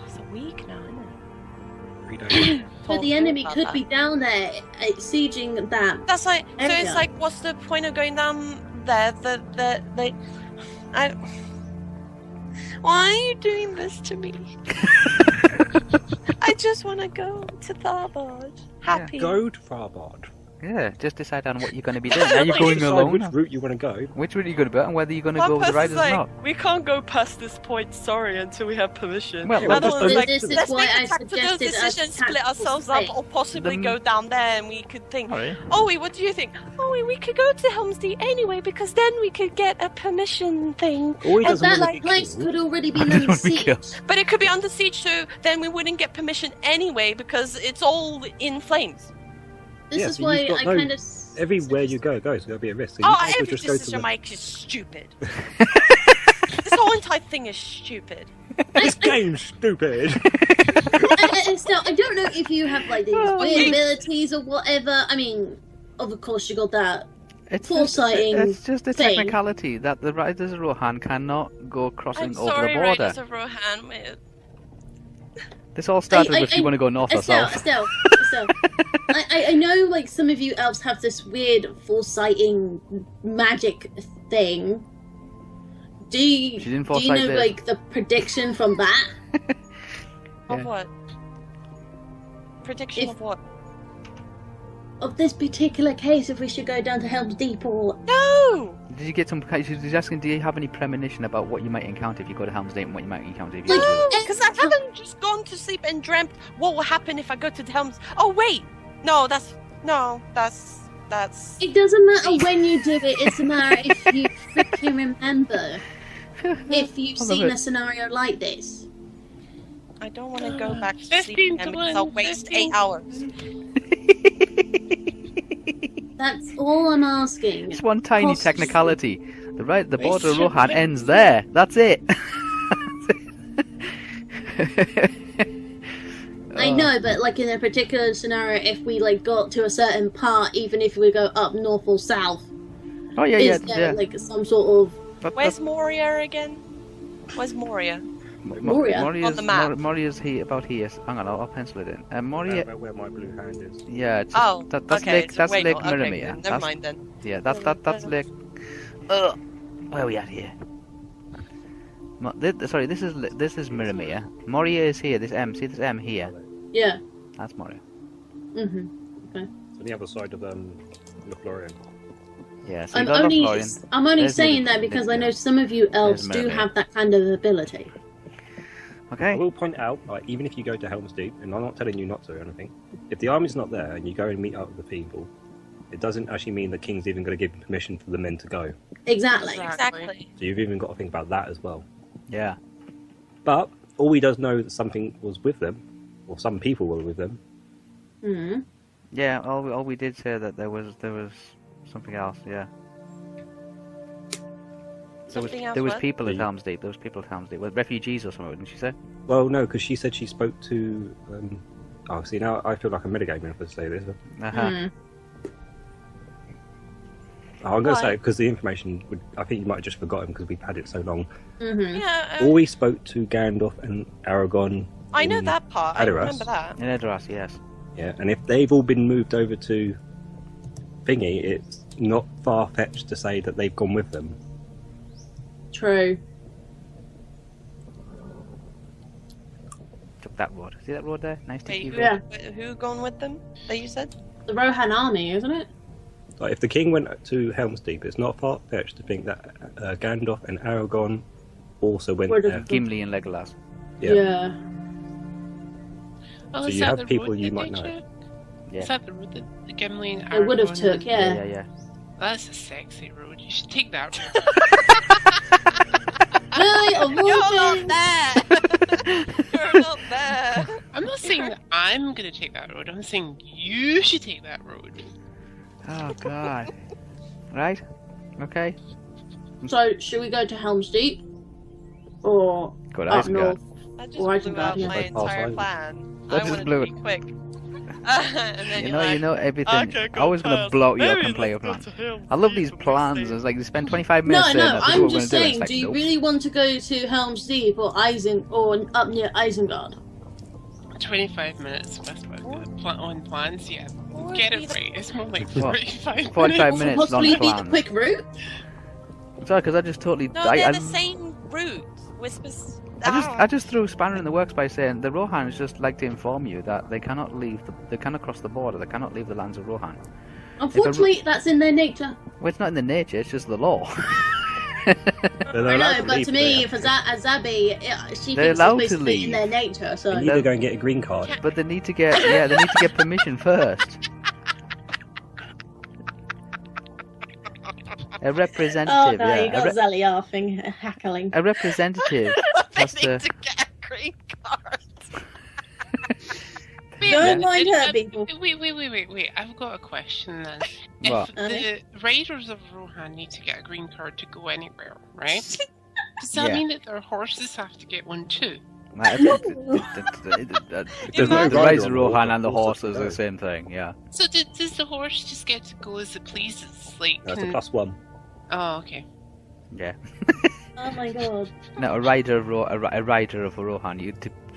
It's a week now, isn't it? 3 days. But the enemy could be down there, sieging that. That's like, so area. it's like, what's the point of going down there? Why are you doing this to me? I just want to go to Tharbad. Happy. Go to Barbard. Yeah, just decide on what you're going to be doing. Are you going Decide alone? which route you want to go. Which route are you going to be on, and whether you're going to One go with the person's Riders or like, not? we can't go past this point, sorry, until we have permission. Well, Another just one's don't- like, This is let's why make I a tactical suggested a decision, split tactical ourselves up, split. or possibly The- go down there, and we could think, Alright. oh, what do you think? Oh, we could go to Helm's Deep anyway, because then we could get a permission thing. Or he And doesn't that want to be place killed. could already be I don't under wanna be siege. killed. But it could be under siege, so then we wouldn't get permission anyway, because it's all in flames. This Yeah, is so why you've got I no- kind of. Everywhere you go, it's going to be a risk. So you Oh, might as well every just go to decision the... Mike is stupid. This whole entire thing is stupid. This game's stupid! Still, I don't know if you have like these weird abilities or whatever. I mean, of course you got that. It's Foresighting it's just a thing. technicality that the Riders of Rohan cannot go crossing I'm over sorry, the border. Riders of Rohan. This all started with you want to go north or Estelle, south. Estelle. I know like some of you elves have this weird foresighting magic thing. Do you, She didn't do you foresight know this. like the prediction from that? Of Yeah. what? Prediction If- of what? Of this particular case, if we should go down to Helm's Deep or No! Did you get some? She's asking, do you have any premonition about what you might encounter if you go to Helm's Deep and what you might encounter if you Like- go to No! Because I haven't just gone to sleep and dreamt what will happen if I go to the Helms. Oh, wait! No, that's. it doesn't matter when you do it, it's a matter if you freaking remember if you've I love seen it. a scenario like this. I don't want to go back to 15 sleep to again because 1, I'll waste 15. 8 hours. That's all I'm asking. It's one tiny Cost- technicality. The border of should Rohan be- ends there. That's it. I know, but like in a particular scenario, if we like got to a certain part, even if we go up north or south, Oh yeah, is there yeah. like some sort of Where's Moria again? Where's Moria? Moria? On the map. Moria's here, about here. Hang on, I'll pencil it in. Moria, Where my blue hand is. yeah, it's Oh, that's okay. Lake, it's that's way Lake more- okay, Miramia. Never That's, mind then. yeah, that's Lake. Where are we at here? Sorry, this is Miramia. Moria is here. This M, see this M here. yeah. That's Moria. hmm On the other side of Lothlorien. Yeah, so you I'm got only Lothlorien. I'm only There's saying Mid- that because I Mid- know some of you elves There's do Miramia. have that kind of ability. I Okay. will point out, like, even if you go to Helm's Deep, and I'm not telling you not to or anything, if the army's not there and you go and meet up with the people, it doesn't actually mean the king's even going to give permission for the men to go. Exactly. Exactly. So you've even got to think about that as well. Yeah. But all he does know that something was with them, or some people were with them. hmm Yeah. All we did say that there was something else. Yeah. Something else. There was what? people at The- Helm's Deep. There was people at Helm's Deep. Well, refugees or something, didn't she say? Well, no, because she said she spoke to. Oh, see, now I feel like I'm metagaming if I say this. Uh-huh. Mm. Oh, I'm going Why? to say it because the information would. I think you might have just forgotten because we've had it so long. hmm Yeah, Or we spoke to Gandalf and Aragon. I know in that part. I Adoras. remember that. In Edoras, yes. Yeah, and if they've all been moved over to Thingy, it's not far-fetched to say that they've gone with them. True. Took that road. See that road there? Nice to Wait, see. who, Yeah. who gone with them? That you said? The Rohan army, isn't it? Like, if the king went to Helm's Deep, it's not far-fetched to think that Gandalf and Aragorn also went Where did- there. Gimli and Legolas. Yeah. Oh, So is you that have the people road you that might they know. took? Yeah. Is that the road that the Gimli and They would have Aragorn- took, yeah. Yeah. That's a sexy road. You should take that road. Really? Of all You're not things? there! You're not there! I'm not saying that I'm gonna take that road. I'm saying you should take that road. Oh God. Right. Okay. So, should we go to Helm's Deep? Or Go to up Isengard. north? I just Right blew about out here. my Like entire Pathfinder. plan. That I just wanted blew to it. be quick. And then You know everything. Okay, I was gonna blow out your Maybe player let's plan. go to Helm's I love Deep these and we plans. stay- It's like you spend 25 No, minutes saying no, that this is I'm what we're just gonna do. saying, It's like, do you nope. really want to go to Helm's Deep or or up near Isengard? 25 minutes best on plans, yeah. What would Get be it the- right. It's more like What? 45 45 minutes. minutes Possibly on be the plan. quick route? Sorry, because I just totally. No, I, they're I, the same route. With I just threw a spanner in the works by saying the Rohans just like to inform you that they cannot leave. They cannot cross the border. They cannot leave the lands of Rohan. Unfortunately, that's in their nature. Well, it's not in the nature. It's just the law. They're I allowed know, to but leave to me, there. for Zabi, she They're thinks allowed to it's basically leave. in their nature, so... They need to go and get a green card. But they need to get they need to get permission first. A Oh representative, no, you yeah. got Zelly laughing, hackling. A representative they has need to. to get a green card. Wait a Don't minute, mind her, uh, people. Wait. I've got a question then. What? If the riders of Rohan need to get a green card to go anywhere, right? Does that Yeah. mean that their horses have to get one too? There's no The rider rise on of the Rohan horse, and the of course horse is they the go. same thing, yeah. So does the horse just get to go as it pleases? Like, That's a can- +1. Oh, okay. Yeah. Oh my god. No, a rider of a rider of Rohan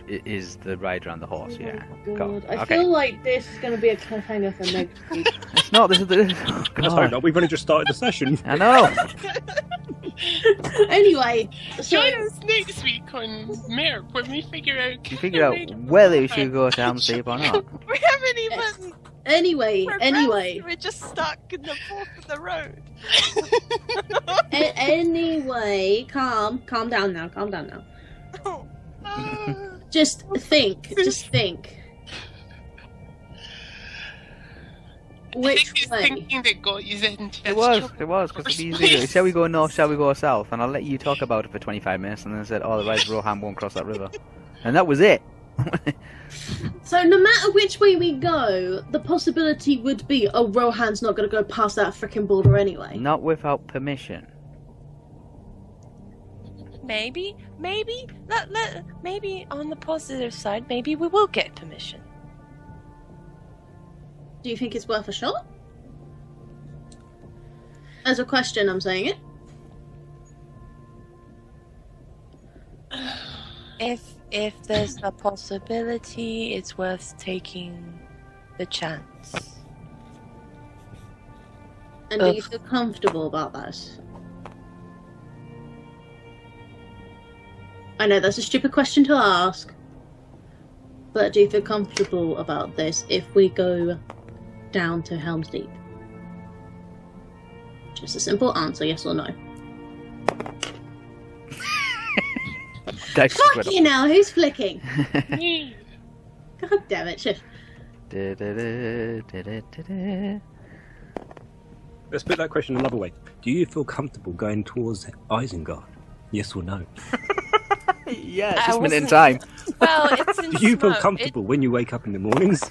is the rider on the horse, Oh yeah. my Go. god. I Okay. feel like this is going to be a cliffhanger for next week. It's not. This is the. Oh, Let's hope God. not. We've only just started the session. I know. Anyway, so... Join us next week on MERP when we figure out. You figure out whether you should go to Helm's Deep or not. We haven't even. Anyway, progressed. We're just stuck in the fork of the road. anyway, calm down now, Just think. I Which think it's way? thinking that got you into It was, because it's easy. Shall we go north, shall we go south? And I'll let you talk about it for 25 minutes, and then I said, oh, the rise of Rohan won't cross that river. And that was it. So no matter which way we go, the possibility would be, oh, Rohan's not going to go past that freaking border anyway. Not without permission. Maybe on the positive side, maybe we will get permission. Do you think it's worth a shot? As a question, I'm saying it. If there's a possibility, it's worth taking the chance. And do you feel comfortable about that? I know that's a stupid question to ask, but do you feel comfortable about this if we go down to Helm's Deep? Just a simple answer, yes or no. Fuck you now, who's flicking? God damn it, shift. Let's put that question another way. Do you feel comfortable going towards Isengard? Yes or no? Yeah, I just a minute in wasn't- time. Well, it's in Do you feel smoke. comfortable when you wake up in the mornings?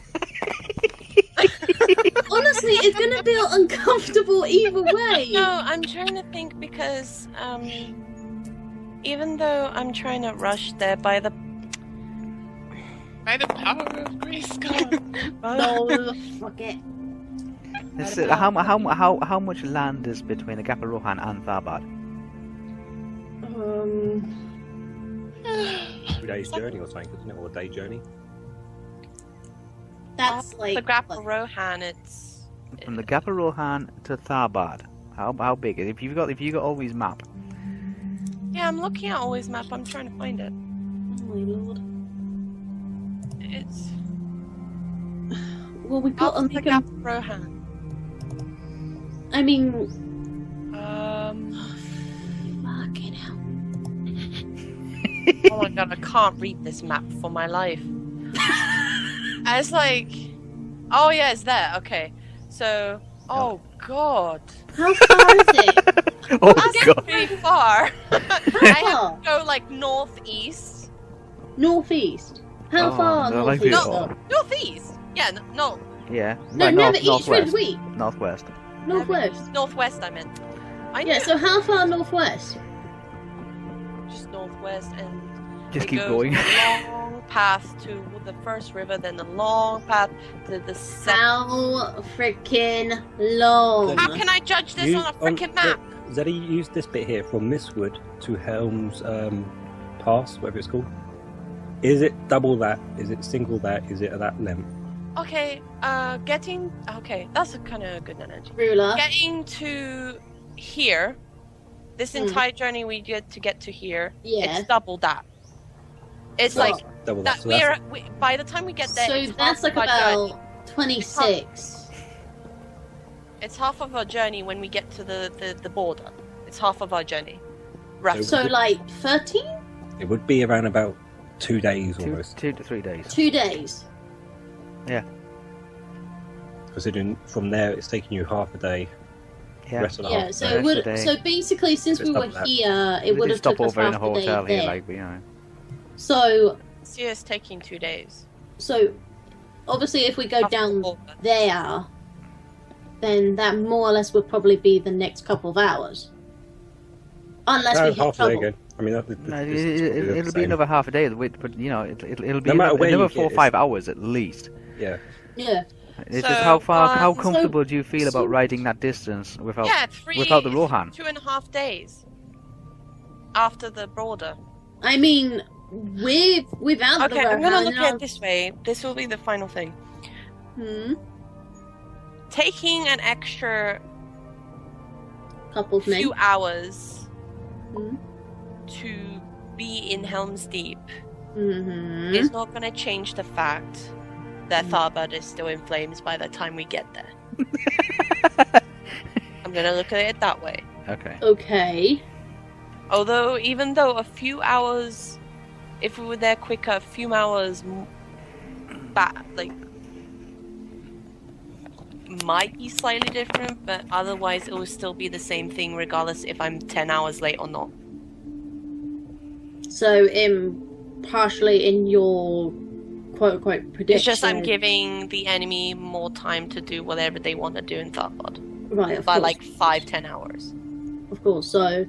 Honestly, it's gonna feel uncomfortable either way. No, I'm trying to think because even though I'm trying to rush there by the By the power of Grayskull. No, fuck it. How much land is between the Gap of Rohan and Tharbad? 2 days journey or something, isn't it? Or a day journey? That's like the Grapple Rohan, it's From the Gap of Rohan to Tharbad. How big? If you got Always map. Yeah, I'm looking at Always map. I'm trying to find it. Oh my lord. It's Well, we got off the like Gap of Rohan. I mean, fucking hell. Oh my god, I can't read this map for my life. I was like, oh yeah, it's there. Okay, so oh god, How far is it? Oh that's god. pretty far. I have to go like northeast. Northeast. How Oh, far no, like northeast? beautiful. though? Northeast. Yeah, no, Yeah. No, Right, never east, northwest. we. Northwest. Northwest. northwest. I meant. I Yeah, knew. so how far northwest? Just northwest, and Just it keep goes going. a long path to the first river, then a long path to the second. How freaking long? How can I judge this on a freaking map? Zeddy, use this bit here from Mistwood to Helm's Pass, whatever it's called. Is it double that? Is it single that? Is it that length? Okay, getting. Okay, that's a kind of good analogy. Ruler. Getting to here, this entire journey we get to here, Yeah. it's double that. It's Well, like Double that. So that's- By the time we get there, So it's that's half like of our journey. about 26. It's half of our journey when we get to the border. It's half of our journey. Roughly. So like 13? it would be around about 2 days almost. 2 to 3 days. 2 days. Considering from there it's taking you half a day. Yeah. Rest of the Yeah, half so a it day. would. Yesterday. So basically, since Just we were double that. here, We it would did have stop took us over in a half a day hotel here, there. like, you know. So This year is taking 2 days. obviously, if we go Half the down border. there, then that more or less would probably be the next couple of hours, unless we hit half a day trouble. again. I mean, No, it'll be same. another half a day, but you know, it'll be No matter where you another get 4 or it. 5 hours at least. Yeah. Yeah. It's So, just how so- comfortable do you feel about riding that distance without? Yeah, without the Rohan. 2.5 days after the border. I mean, without the Okay, I'm gonna Rohan, look at it this way. This will be the final thing. Taking an extra couple of men. few hours Hmm. to be in Helm's Deep Mm-hmm. is not going to change the fact that Tharbad is still in flames by the time we get there. I'm going to look at it that way. Okay. Okay. Although, even though a few hours, if we were there quicker, a few hours back, like, might be slightly different, but otherwise it will still be the same thing regardless if I'm 10 hours late or not. So, partially in your quote-unquote prediction... It's just I'm giving the enemy more time to do whatever they want to do in Tharbad. Right, of By course. like 5-10 hours. Of course, so...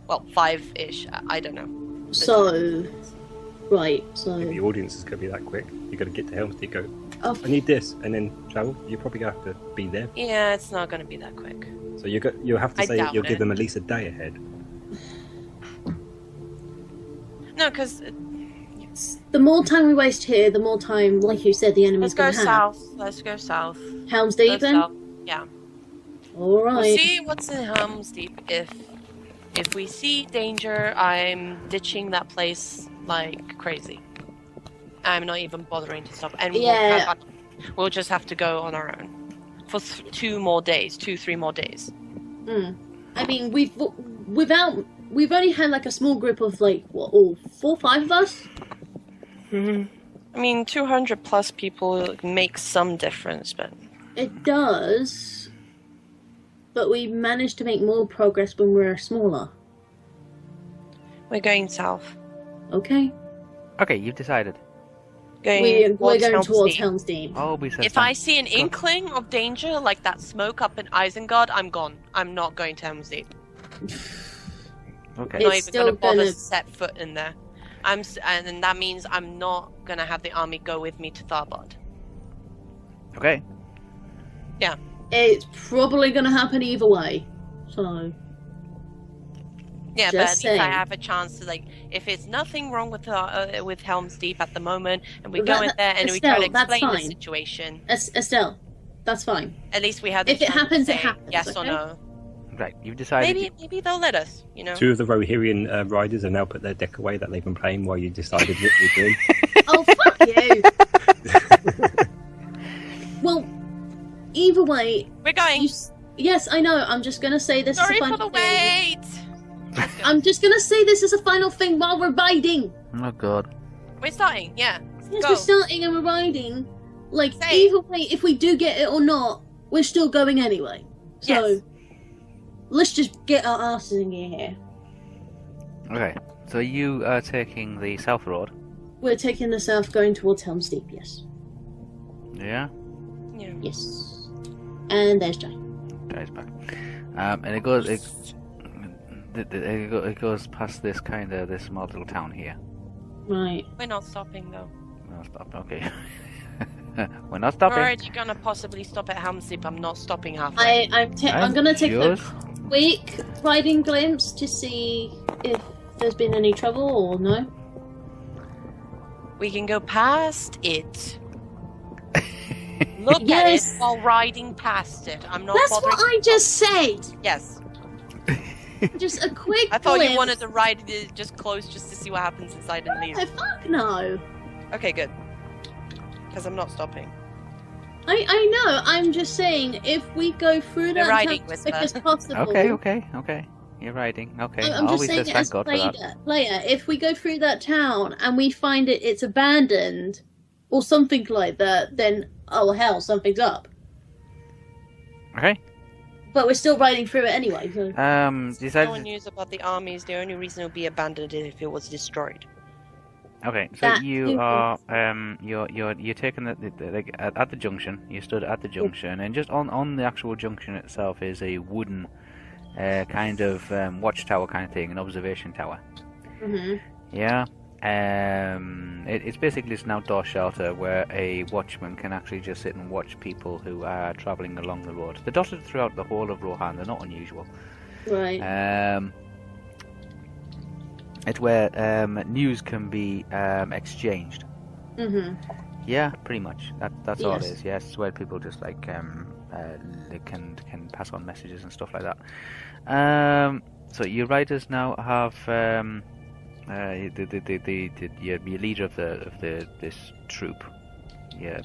Well, 5-ish, I don't know. So... Right, so... If the audience is going to be that quick, you got to get to Helm's Deep, go, Oh, I need this, and then travel. You're probably going to have to be there. Yeah, it's not going to be that quick. So you'll have to I say doubt you'll give it. them at least a day ahead. No, because the more time we waste here, the more time, like you said, the enemy's let's go going to have. south. Let's go south. Helm's Go Deep, then? south. Yeah. Alright. We'll see what's in Helm's Deep. If we see danger, I'm ditching that place like crazy. I'm not even bothering to stop. And Yeah. we'll just have to go on our own. For 2 more days. 2-3 more days. I mean, we've only had like a small group of like, what, all 4 or 5 of us? I mean, 200 plus people makes some difference, but... It does. But we managed to make more progress when we were smaller. We're going south. Okay? Okay, you've decided. We're towards going Helm's towards Deep. Helm's Deep. Oh, we said If I see an inkling of danger, like that smoke up in Isengard, I'm gone. I'm not going to Helm's Deep. Okay. I'm not It's even going to still bother gonna- to set foot in there. And that means I'm not going to have the army go with me to Tharbad. Okay. It's probably going to happen either way. So, Yeah, Just but at least saying. I have a chance to, like, if it's nothing wrong with Helm's Deep at the moment, and we go That- in there and we try to Estelle, that's explain the fine. situation. Estelle, That's fine. At least we had the If it chance to happens, it say happens, yes or okay? no. Right, you've decided. Maybe they'll let us, you know. 2 of the Rohirrian riders have now put their deck away that they've been playing while you decided what you're doing. Oh, fuck you! Well, either way, We're going. yes, I know. I'm just gonna say this Sorry is a for final the thing. wait. I'm just gonna say this is a final thing while we're riding. Oh god. We're starting, yeah. Yes, Go. we're starting and we're riding. Like, Say. either way, if we do get it or not, we're still going anyway. So, Yes. let's just get our asses in gear here. Okay, so you are taking the south road. We're taking the south, going towards Helm's Deep, yes. Yeah. Yeah. Yes. And there's Jay. Guy's back. And it goes past this small little town here. Right. We're not stopping though. We're not stopping. Okay. We're not We're stopping. already gonna possibly stop at Helm's Deep. I'm not stopping halfway. I'm gonna take a Just- quick riding glimpse to see if there's been any trouble or no. We can go past it. Look Yes. at it while riding past it. I'm not That's bothering. what I just said! Yes. Just a quick I thought you glimpse. wanted to ride it just close just to see what happens inside and leave. Oh, fuck no. Okay, good. Because I'm not stopping. I know, I'm just saying, if we go through We're that riding, town as quick as Whisper. possible... Okay. You're riding. Okay. I'm just Always saying says it thank as God for that. player, if we go through that town and we find it's abandoned, or something like that, then, oh hell, something's up. Okay. But we're still riding through it anyway, so... No Decided. one knows about the armies. The only reason it would be abandoned is if it was destroyed. Okay, so That you is- are you're taking at the junction. You stood at the junction, and just on the actual junction itself is a wooden kind of watchtower kind of thing, an observation tower. Mhm. Yeah. It's basically just an outdoor shelter where a watchman can actually just sit and watch people who are travelling along the road. They're dotted throughout the whole of Rohan. They're not unusual. Right. It's where news can be exchanged. Mhm. Yeah, pretty much. That's all it Yes. is. Yes, it's where people just like they can pass on messages and stuff like that. So your riders now have your leader of this troop. Yeah,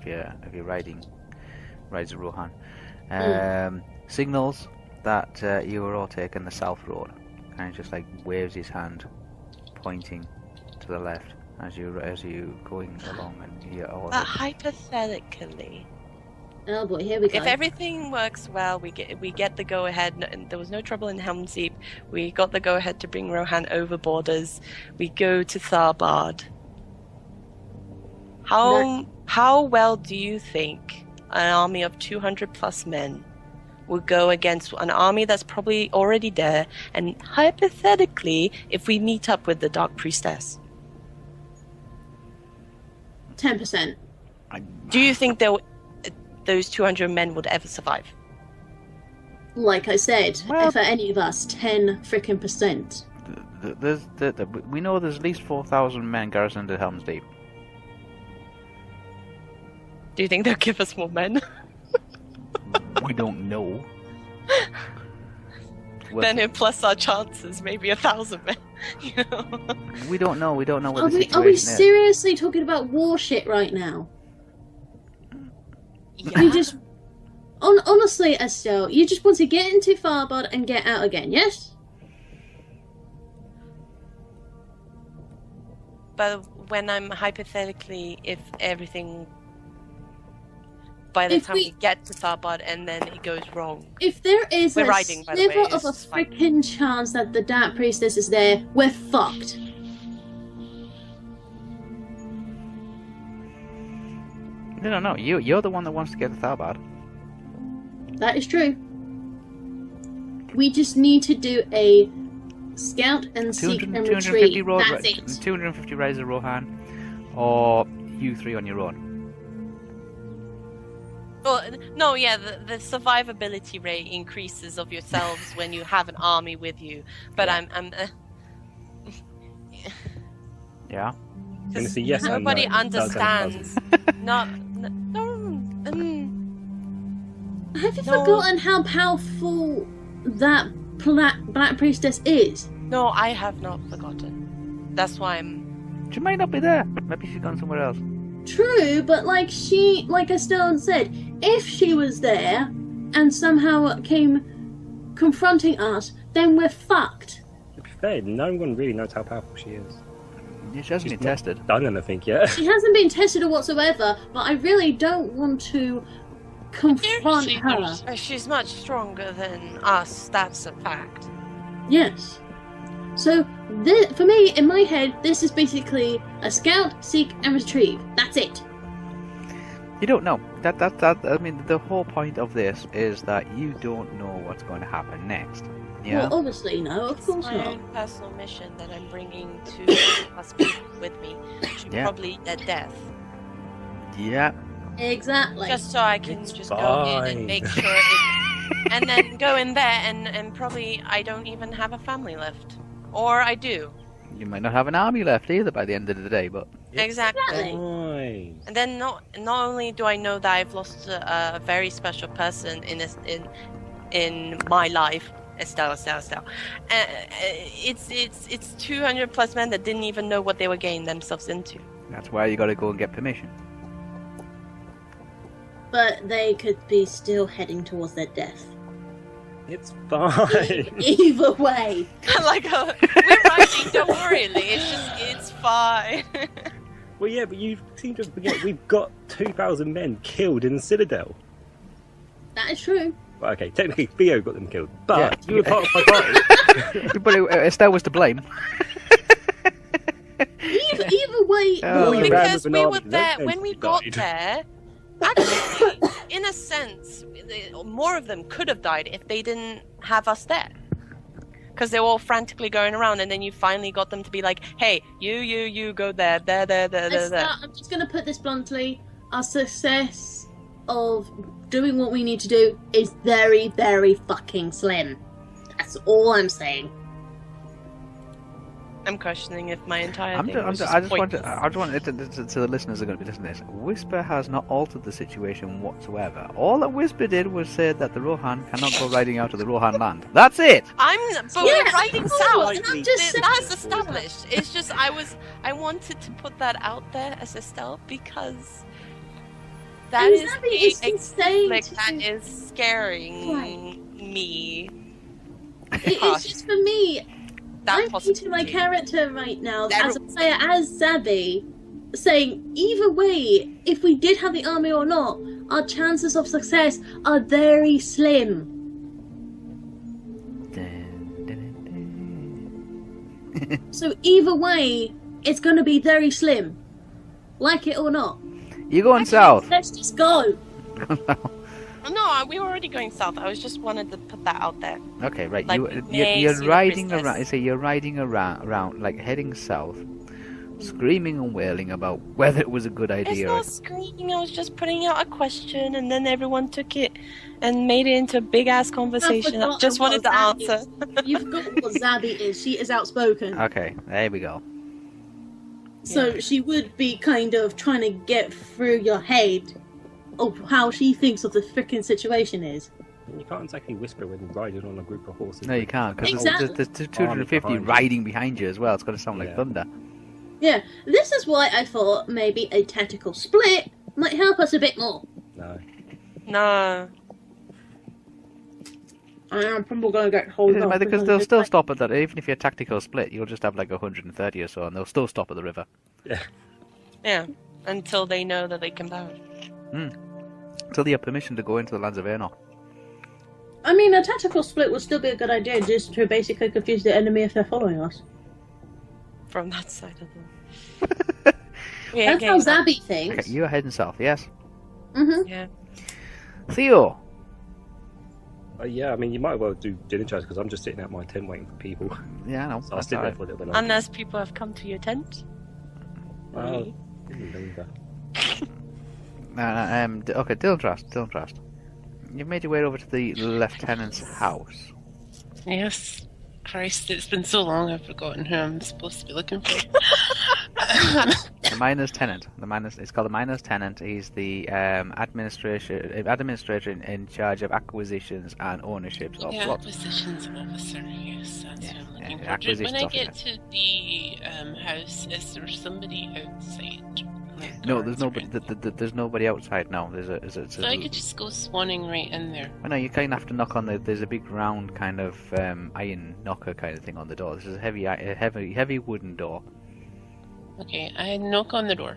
of your riders of Rohan. Signals that you are all taking the south road. Kind of just like waves his hand, pointing to the left as you going along, and you're all. But hypothetically, Oh boy, here we go. if everything works well, we get the go ahead. And there was no trouble in Helm's Deep. We got the go ahead to bring Rohan over borders. We go to Tharbad. How well do you think an army of 200 plus men will go against an army that's probably already there? And hypothetically, if we meet up with the Dark Priestess, 10%. do you think those 200 men would ever survive? Like I said, Well- for any of us, 10 frickin' %. We know there's at least 4,000 men garrisoned at Helm's Deep. Do you think they'll give us more men? We don't know. Well, Then it plus our chances, maybe 1,000 men. You know? we don't know. We don't know what Are the we situation is. seriously talking about war shit right now? You just... honestly, Estelle, you just want to get into Tharbad and get out again, yes? But when I'm hypothetically, if everything, by the If time we get to Tharbad and then it goes wrong, If there is We're a riding, by the way, sliver of a it's fine. frickin' chance that the Dark Priestess is there, we're fucked. No. You're the one that wants to get to Tharbad. That is true. We just need to do a scout and seek and 250 retreat. That's it. 250 Rise of Rohan, or you three on your own. well, no, yeah, the survivability rate increases of yourselves when you have an army with you. But Yeah. I'm Yeah. And it's a yes and nobody no. Does and understands. doesn't. No. Have you No. forgotten how powerful that Black Priestess is? No, I have not forgotten. That's why I'm. She might not be there. Maybe she's gone somewhere else. True, but like Estelle said, if she was there and somehow came confronting us, then we're fucked. To be fair, no one really knows how powerful she is. Yeah, she hasn't She's been tested. not done anything yet. She hasn't been tested or whatsoever, but I really don't want to confront Seriously, her. there's- She's much stronger than us. That's a fact. Yes. So, for me, in my head, this is basically a scout, seek, and retrieve. That's it. You don't know. That. I mean, the whole point of this is that you don't know what's going to happen next. Yeah. Well, obviously, no, of course My not. own personal mission that I'm bringing to us people with me should Yeah. probably their death. Yeah. Exactly. Just so I can It's just go in fine. and make sure it, and then go in there and probably I don't even have a family left. Or I do. You might not have an army left either by the end of the day, but Exactly. Fine. And then not only do I know that I've lost a very special person in my life, Estelle. It's 200 plus men that didn't even know what they were getting themselves into. that's why you got to go and get permission. But they could be still heading towards their death. It's fine. Either way. Like we're riding, don't worry, Lee. It's fine. Well, yeah, but you seem to forget we've got 2,000 men killed in the Citadel. That is true. Well, okay, technically Theo got them killed, but Yeah. you were part of my party. But Estelle was to blame. Either way. Oh, you yeah. ran Because with we an were army, there no when we sense got you there. Actually, in a sense, more of them could have died if they didn't have us there. Because they were all frantically going around, and then you finally got them to be like, "Hey, you go there." I'm just going to put this bluntly. Our success of doing what we need to do is very, very fucking slim. That's all I'm saying. I'm questioning if my entire I thing just was want pointless. to the listeners are going to be listening to this. Whisper has not altered the situation whatsoever. All that Whisper did was say that the Rohan cannot go riding out of the Rohan land. That's it. But Yeah, we're riding of south. course, and I'm just That's saying- established. It's just I wanted to put that out there as Estelle because that And is Zabby the is just saying conflict to- that is scaring Right. me. It's just for me. That I'm painting my possibility. character right now That- as a player, as Zabby, saying either way, if we did have the army or not, our chances of success are very slim. So either way, it's going to be very slim, like it or not. You're going south. Let's just go. No, we were already going south. I was just wanted to put that out there. Okay, right. Like, You're may see the riding princess. around. So you're riding around, like heading south, screaming and wailing about whether it was a good It's idea. not screaming. I was just putting out a question, and then everyone took it and made it into a big ass conversation. I forgot just wanted the what answer. You forgot what Zabby is. She is outspoken. Okay, there we go. So she would be kind of trying to get through your head of how she thinks of the freaking situation is. You can't exactly whisper when you're riding on a group of horses. No, you can't because Exactly. there's 250 behind you. riding behind you as well. It's going to sound like Yeah. thunder. Yeah, this is why I thought maybe a tactical split might help us a bit more. No. No. I'm probably going to get hold of Because they'll still stop at that. Even if you're tactical split, you'll just have like 130 or so, and they'll still stop at the river. Yeah. Until they know that they can bow. Until they have permission to go into the lands of Aenor. I mean, a tactical split would still be a good idea, just to basically confuse the enemy if they're following us. From that side of the. Yeah, That's how Zabby thinks. Okay, you're heading south, yes? Mm-hmm. Yeah. Theo! Yeah, I mean, you might as well do dinner chats because I'm just sitting at my tent waiting for people. Yeah, I know. So I'll That's sit there alright. for a little bit longer. Unless people have come to your tent. Oh, longer. Okay, Dylan Trust. You've made your way over to the lieutenant's house. Yes. Christ, it's been so long I've forgotten who I'm supposed to be looking for. The miner's tenant. It's called the miner's tenant. He's the administrator in charge of acquisitions and ownerships of Yeah, plots. acquisitions officer. Yes, that's Yeah, what I'm yeah, looking for. acquisitions When I get officer. to the house, is there somebody outside? Like No, there's guards or nobody. anything? There's nobody outside now. So I could just go swanning right in there. Well, no, you kind of have to knock on the. There's a big round kind of iron knocker kind of thing on the door. This is a heavy wooden door. Okay, I knock on the door.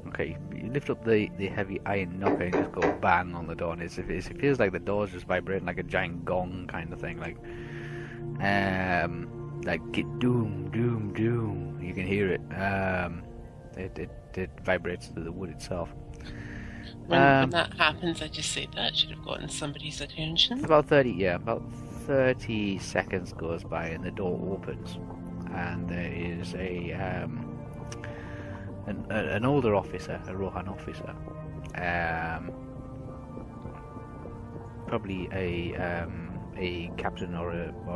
Okay, you lift up the heavy iron knocker and just go bang on the door, and it feels like the door's just vibrating like a giant gong kind of thing, like get doom, doom, doom. You can hear it. It vibrates through the wood itself. When that happens, I just say that should have gotten somebody's attention. About 30 seconds goes by, and the door opens, and there is an older officer, a Rohan officer, probably a captain or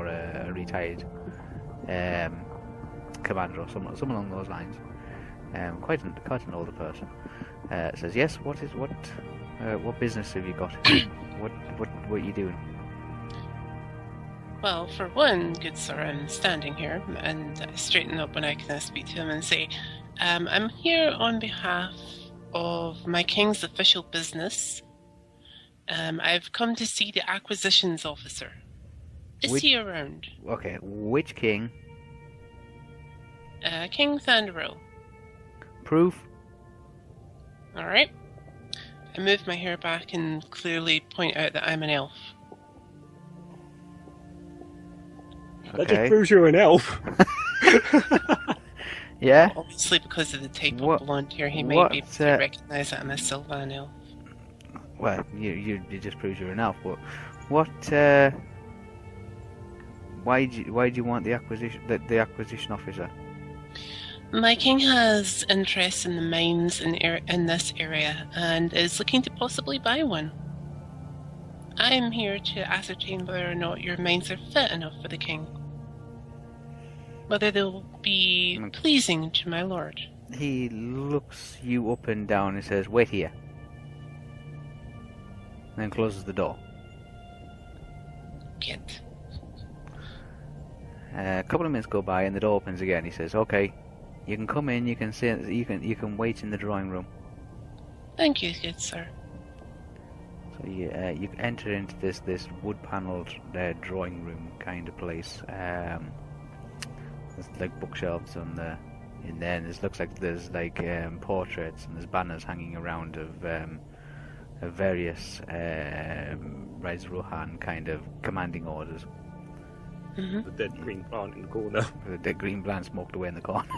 a retired commander or someone along those lines. Quite an older person. Says, yes. What business have you got? what are you doing? Well, for one, good sir, I'm standing here and I straighten up when I can speak to him and say, I'm here on behalf of my king's official business. I've come to see the acquisitions officer. Is he around? Okay, which king? King Thandero. Proof? Alright. I move my hair back and clearly point out that I'm an elf. That Okay. just proves you're an elf. Yeah. Obviously, because of the type What- of blonde hair, he might what, be able to recognise that I'm a Sylvan elf. Well, you just proves you're an elf. But what? Why do you want the acquisition officer? My king has interest in the mines in this area and is looking to possibly buy one. I am here to ascertain whether or not your mines are fit enough for the king. Whether they'll be pleasing to my lord. He looks you up and down and says, "Wait here," and then closes the door. Get. A couple of minutes go by and the door opens again. He says, "Okay, you can come in. You can sit. You can wait in the drawing room." Thank you, good sir. So you enter into this wood-panelled drawing room kind of place. There's like bookshelves in there, and it looks like there's like portraits and there's banners hanging around of various Rise Rohan kind of commanding orders. Mm-hmm. The dead green plant in the corner. The dead green plant smoked away in the corner.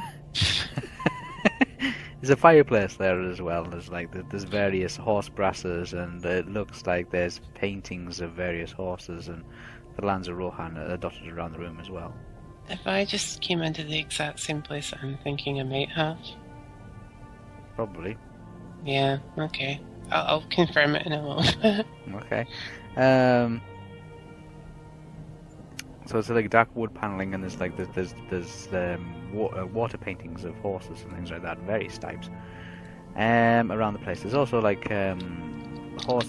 There's a fireplace there as well. There's various horse brasses, and it looks like there's paintings of various horses, and the lands of Rohan are dotted around the room as well. If I just came into the exact same place that I'm thinking I might have. Probably. Yeah, okay. I'll confirm it in a little bit. Okay. So it's like dark wood paneling, and there's water paintings of horses and things like that, various types, around the place. There's also like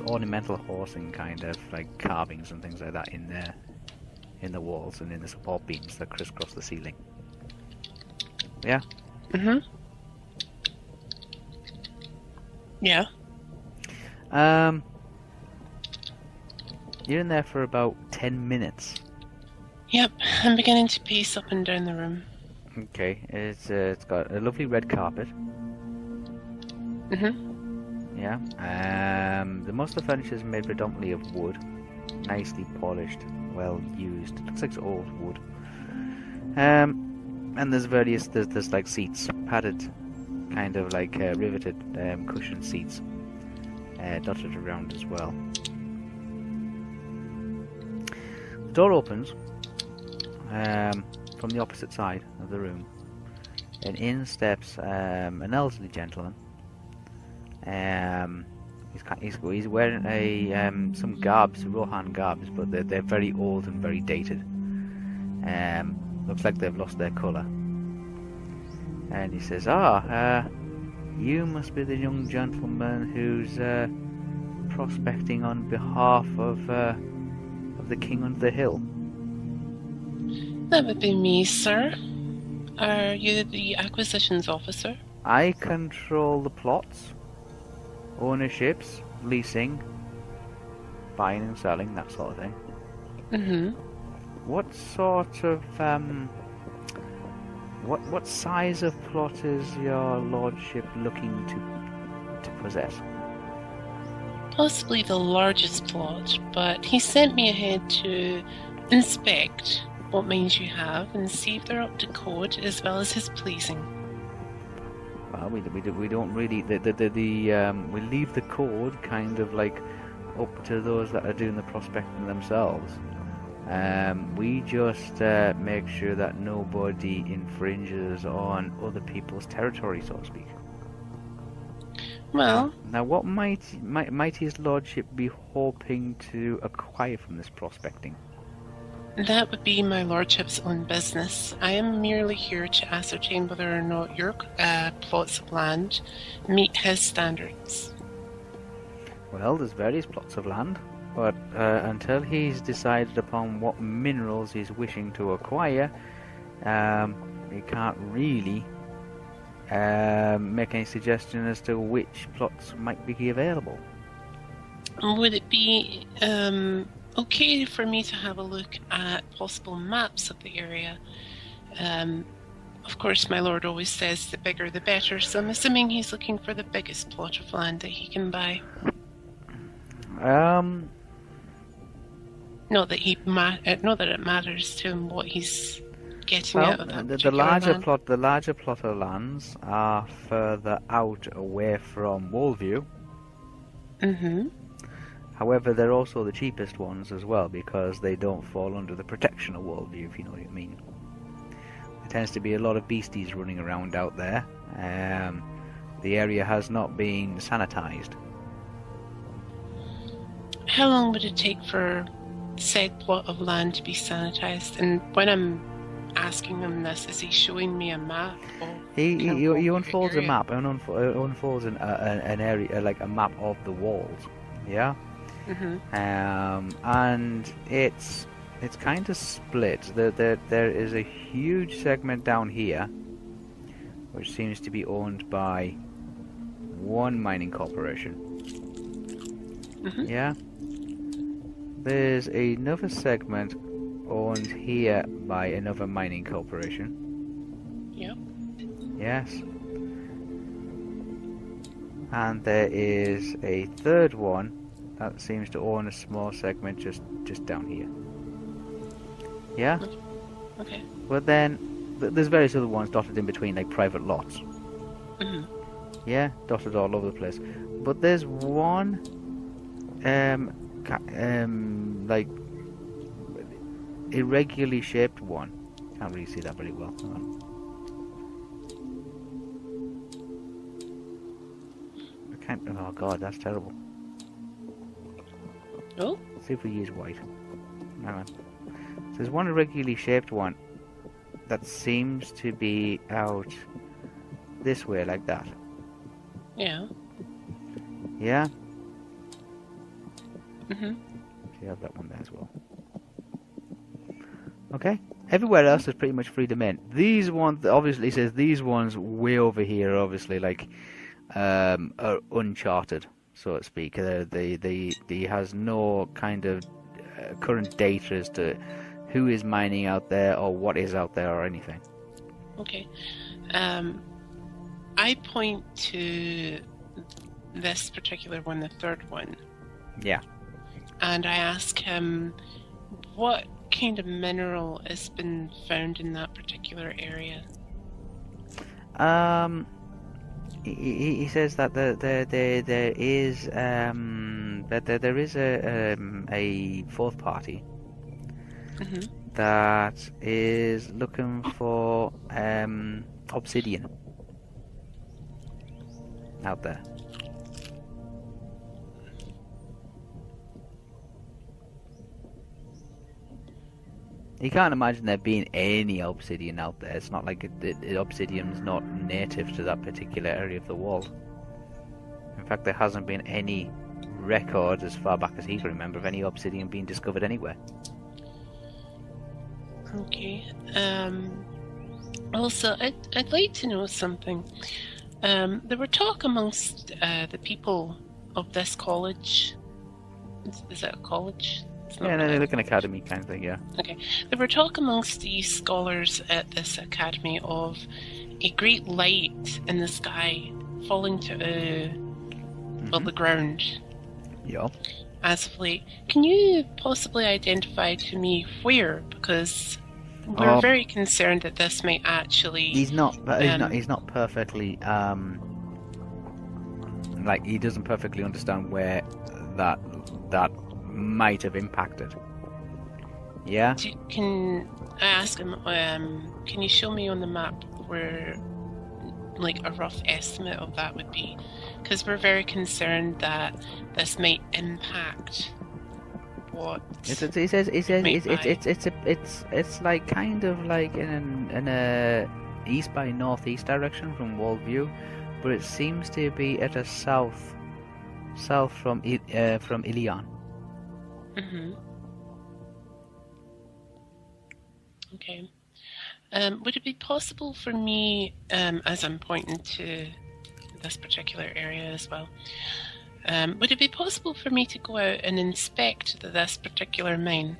ornamental horsing kind of like carvings and things like that in there, in the walls and in the support beams that crisscross the ceiling. Yeah. Mm-hmm. Yeah. You're in there for about 10 minutes. Yep, I'm beginning to pace up and down the room. Okay, it's got a lovely red carpet. Mm-hmm. Yeah. The most of the furniture is made predominantly of wood, nicely polished, well used. It looks like it's old wood. And there's there's like seats, padded, kind of like riveted cushioned seats, dotted around as well. The door opens from the opposite side of the room, and in steps an elderly gentleman. He's wearing some garbs, Rohan garbs, but they're very old and very dated. Looks like they've lost their colour. And he says, You must be the young gentleman who's prospecting on behalf of the king under the hill. That would be me, sir. Are you the acquisitions officer? I control the plots, ownerships, leasing, buying and selling, that sort of thing. Mm-hmm. What sort of what size of plot is your lordship looking to possess? Possibly the largest plot, but he sent me ahead to inspect what mines you have and see if they're up to code as well as his pleasing. Well, we don't really we leave the code kind of like up to those that are doing the prospecting themselves. We just make sure that nobody infringes on other people's territory, so to speak. Well, now what might his lordship be hoping to acquire from this prospecting? that would be my lordship's own business. I am merely here to ascertain whether or not your plots of land meet his standards. Well, there's various plots of land, but until he's decided upon what minerals he's wishing to acquire, he can't really make any suggestion as to which plots might be available. Would it be okay for me to have a look at possible maps of the area? Of course, my lord always says the bigger the better, so I'm assuming he's looking for the biggest plot of land that he can buy. Not that it matters to him what he's getting out of that the larger land. plot, the larger plot of lands are further out away from Wallview. Mm-hmm. However, they're also the cheapest ones as well because they don't fall under the protection of Wallview, if you know what I mean. There tends to be a lot of beasties running around out there. The area has not been sanitized. How long would it take for said plot of land to be sanitized? And when I'm asking him this, is he showing me a map? He unfolds a map and unfolds an area, like a map of the walls. Yeah. Mm-hmm. And it's kind of split. There is a huge segment down here, which seems to be owned by one mining corporation. Mm-hmm. Yeah. There's another segment owned here by another mining corporation. Yep. Yes. And there is a third one that seems to own a small segment just down here. Yeah? Okay. But then there's various other ones dotted in between, like private lots. Mm-hmm. Yeah, dotted all over the place. But there's one like irregularly shaped one. Can't really see that very well. Hang on. I can't. Oh god, that's terrible. Oh. Let's see if we use white. Hang on. So there's one irregularly shaped one that seems to be out this way, like that. Yeah. Yeah. Mm-hmm. So you have that one there as well. Okay. Everywhere else is pretty much free domain. These ones, obviously, says these ones way over here, obviously, like are uncharted, so to speak. They has no kind of current data as to who is mining out there or what is out there or anything. Okay. I point to this particular one, the third one. Yeah. And I ask him what kind of mineral has been found in that particular area. He says that there is a fourth party that is looking for obsidian out there. You can't imagine there being any obsidian out there. It's not like obsidian's not native to that particular area of the world. In fact, there hasn't been any record as far back as he can remember of any obsidian being discovered anywhere. Okay. Also, I'd like to know something. There were talk amongst the people of this college. Is it a college? It's not Yeah, no, a they're like an academy kind of thing, yeah. Okay. There were talk amongst the scholars at this academy of a great light in the sky falling to the ground Yeah. as of late. Can you possibly identify to me where? Because we're Oh. very concerned that this might actually. He's not perfectly like he doesn't perfectly understand where that might have impacted. Yeah. Can I ask him? Can you show me on the map where, like, a rough estimate of that would be? Because we're very concerned that this might impact what. It's like kind of like in a east by northeast direction from Worldview, but it seems to be at a south from Ilion. Mm-hmm. Okay. Would it be possible for me, as I'm pointing to this particular area as well, would it be possible for me to go out and inspect this particular mine?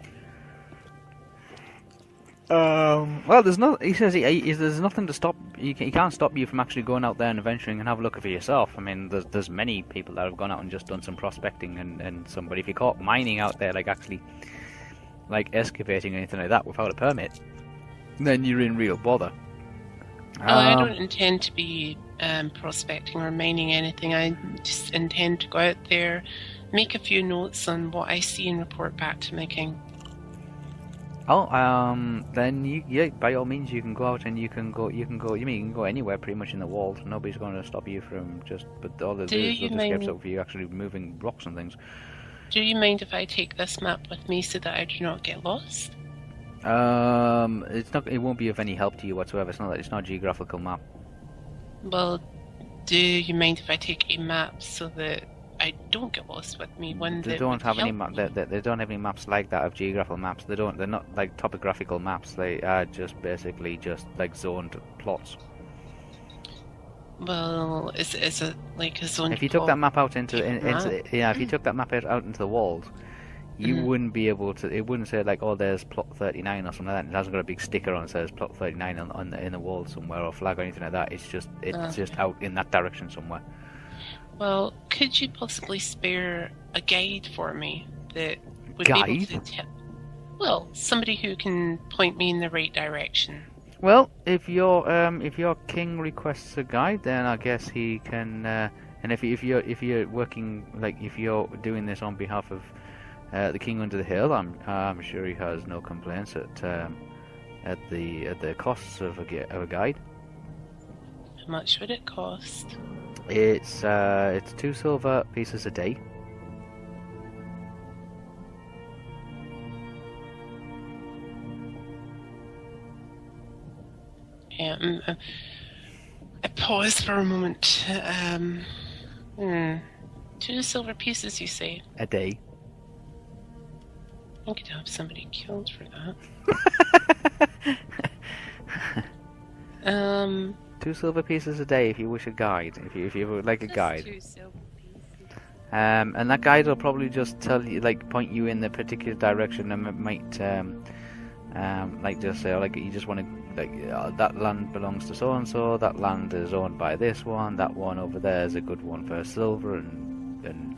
Well, there's no. He says there's nothing to stop. He can't stop you from actually going out there and venturing and have a look for yourself. I mean, there's many people that have gone out and just done some prospecting and some. But if you're caught mining out there, like actually, like excavating or anything like that without a permit, then you're in real bother. Well, I don't intend to be prospecting or mining anything. I just intend to go out there, make a few notes on what I see, and report back to my king. Oh, then yeah, by all means you can go out and you can go. You can go anywhere pretty much in the world. Nobody's going to stop you from just. But all the steps up for you actually moving rocks and things. Do you mind if I take this map with me so that I do not get lost? It's not. It won't be of any help to you whatsoever. It's not a geographical map. Well, do you mind if I take a map so that I don't get lost with me? They don't have any map. They don't have any maps like that of geographical maps. They don't. They're not like topographical maps. They are just basically just like zoned plots. Well, is it like a zone? If you took that map out if you took that map out into the walls, you wouldn't be able to. It wouldn't say like, oh, there's plot 39 or something like that. It hasn't got a big sticker on it that says plot 39 in the wall somewhere or a flag or anything like that. It's just out in that direction somewhere. Well, could you possibly spare a guide for me that would be able to tip? Well, somebody who can point me in the right direction. Well, if your king requests a guide, then I guess he can. And if you're working, like if you're doing this on behalf of the king under the hill, I'm sure he has no complaints at the costs of a guide. How much would it cost? It's 2 silver pieces a day. Yeah, I pause for a moment. 2 silver pieces, you say? A day. I could have somebody killed for that. 2 silver pieces a day if you wish a guide. If you would like a guide. 2 silver pieces. And that guide will probably just tell you, like, point you in the particular direction, and it might, like, just say, like, you just want to, like, that land belongs to so and so. That land is owned by this one. That one over there is a good one for silver and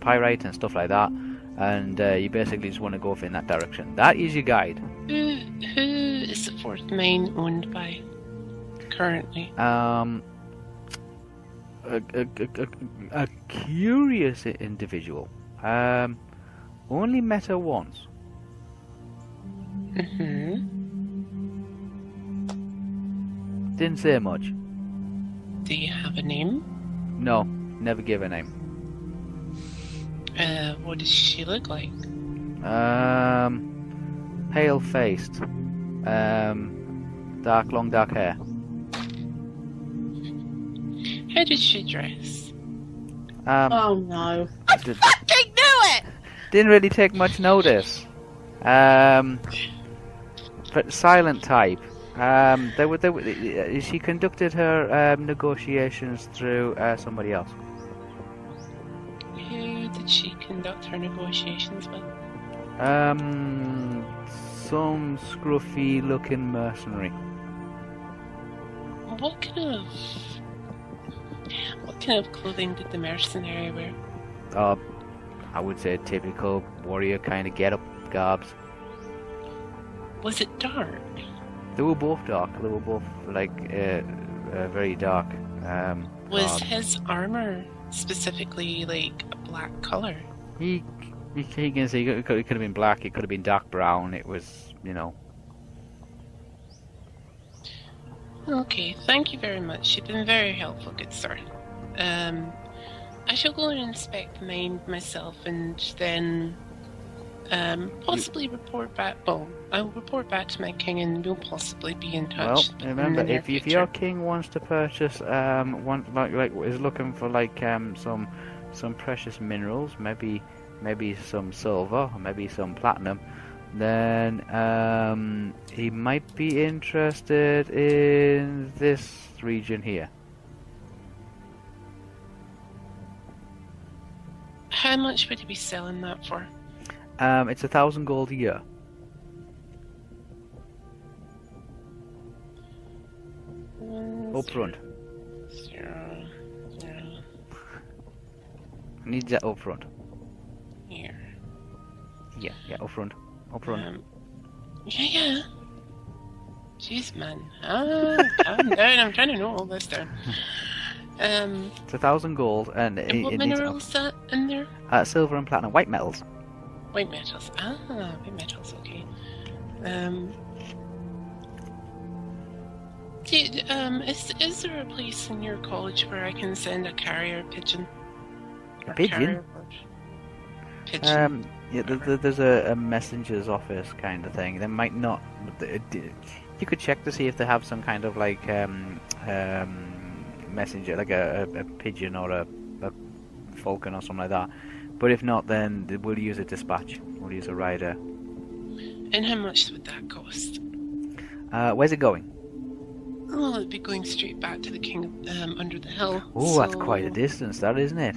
pyrite and stuff like that. And you basically just want to go in that direction. That is your guide. Who is the 4th mine owned by currently? A curious individual. Only met her once. Didn't say much. Do you have a name? No, never gave a name. What does she look like? pale-faced, long dark hair. How did she dress? Oh no. Did, Fucking knew it! didn't really take much notice. But silent type. She conducted her negotiations through somebody else. Who did she conduct her negotiations with? Some scruffy-looking mercenary. What kind of clothing did the mercenary wear? I would say typical warrior kind of get-up garbs. Was it dark? They were both dark. They were both very dark. Was garbs. his armor specifically like a black color? You can see it could have been black. It could have been dark brown. It was, Okay, thank you very much. You've been very helpful, good sir. I shall go and inspect the mine myself and then possibly report back. Well, I'll report back to my king and we'll possibly be in Well, touch. remember, in the near if your future. king wants to purchase, is looking for some precious minerals, maybe some silver, or maybe some platinum, then he might be interested in this region here. How much would he be selling that for? It's 1,000 gold a year. Up front. 0, 0, Needs that up front. here. Yeah, up front. Up front. Yeah. Jeez, man. Calm down. I'm trying to know all this down. It's 1,000 gold, and And what it needs minerals that in there? silver and platinum, white metals. White metals. White metals. Okay. Is there a place in your college where I can send a carrier pigeon? A Or pigeon? carrier bird? Pigeon. Yeah, there's a messenger's office kind of thing. They might not. You could check to see if they have some kind of messenger, like a pigeon or a falcon or something like that. But if not, then we'll use a dispatch. We'll use a rider. And how much would that cost? Where's it going? Oh, it'd be going straight back to the king under the hill. Oh, that's quite a so- distance, that isn't it?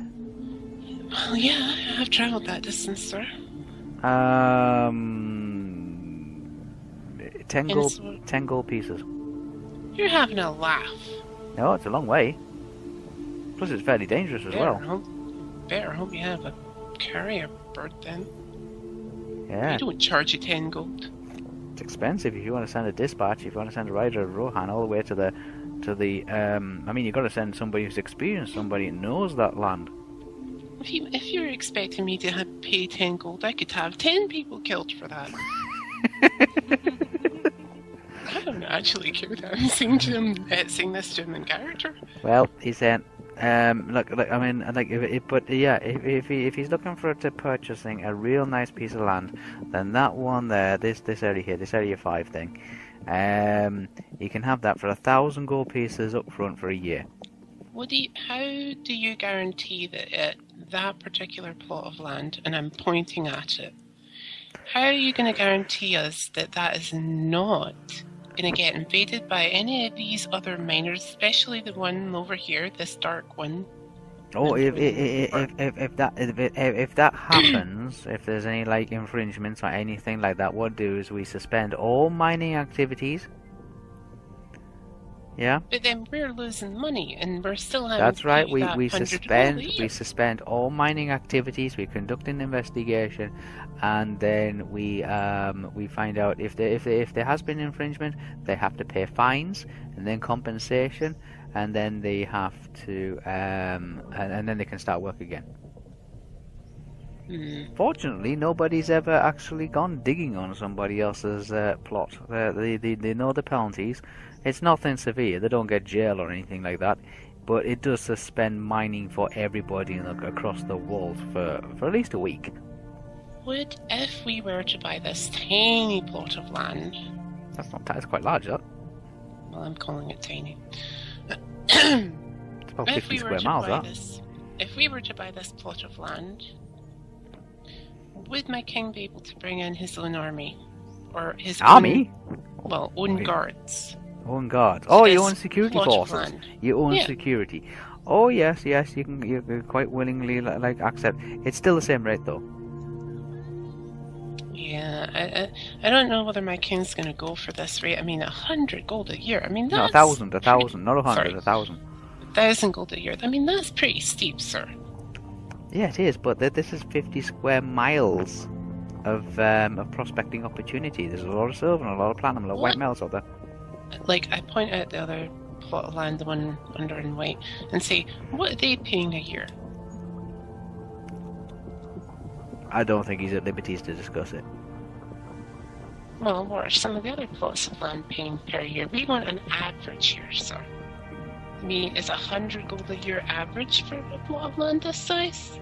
Well, yeah, I've travelled that distance, sir. 10 And gold, so- 10 gold pieces. You're having a laugh. No, it's a long way. Plus, it's fairly dangerous as well. Better hope you have a carrier bird then. Yeah, I don't charge you 10 gold. it's expensive if you want to send a dispatch. If you want to send a rider of Rohan all the way to the. I mean, you've got to send somebody who's experienced, somebody who knows that land. If you're expecting me to pay 10 gold, I could have 10 people killed for that. I don't actually care that I'm saying saying this to him in character. Well, he said, look, I mean, if he's looking for purchasing a real nice piece of land, then that one there, this area here, this area 5 thing, you can have that for 1,000 gold pieces up front for a year. How do you guarantee that that particular plot of land, and I'm pointing at it, how are you going to guarantee us that that is not going to get invaded by any of these other miners, especially the one over here, this dark one? Oh, if that happens, if there's any infringements or anything like that, what we'll do is we suspend all mining activities. Yeah. But then we're losing money, and we're still having. That's to right. pay We that 100 suspend gold a year. all mining activities. We conduct an investigation, and then we find out if there has been infringement. They have to pay fines and then compensation, and then they have to and then they can start work again. Fortunately, nobody's ever actually gone digging on somebody else's plot. They know the penalties. It's nothing severe. They don't get jail or anything like that. But it does suspend mining for everybody across the Wolds for at least a week. if we were to buy this tiny plot of land, That's quite large, that. well, I'm calling it tiny. It's about 50 square miles, that. If we were to buy this plot of land, would my king be able to bring in his own army? Or his Army? own Wait. guards? Own guards. Oh, His your own security plot of forces. land. Your own Yeah. security. Oh, yes, you can quite willingly, like, accept. It's still the same rate, though. Yeah, I don't know whether my king's going to go for this rate. I mean, 100 gold a year. I mean, No, that's 1,000, not 100, Sorry. 1,000. 1,000 gold a year. I mean, that's pretty steep, sir. Yeah, it is, but this is 50 square miles of prospecting opportunity. There's a lot of silver and a lot of platinum, a lot of white metals out there. Like, I point out the other plot of land, the one under in white, and say, what are they paying a year? I don't think he's at liberties to discuss it. Well, what are some of the other plots of land paying per year? We want an average here, sir. I mean, is 100 gold a year average for a plot of land this size?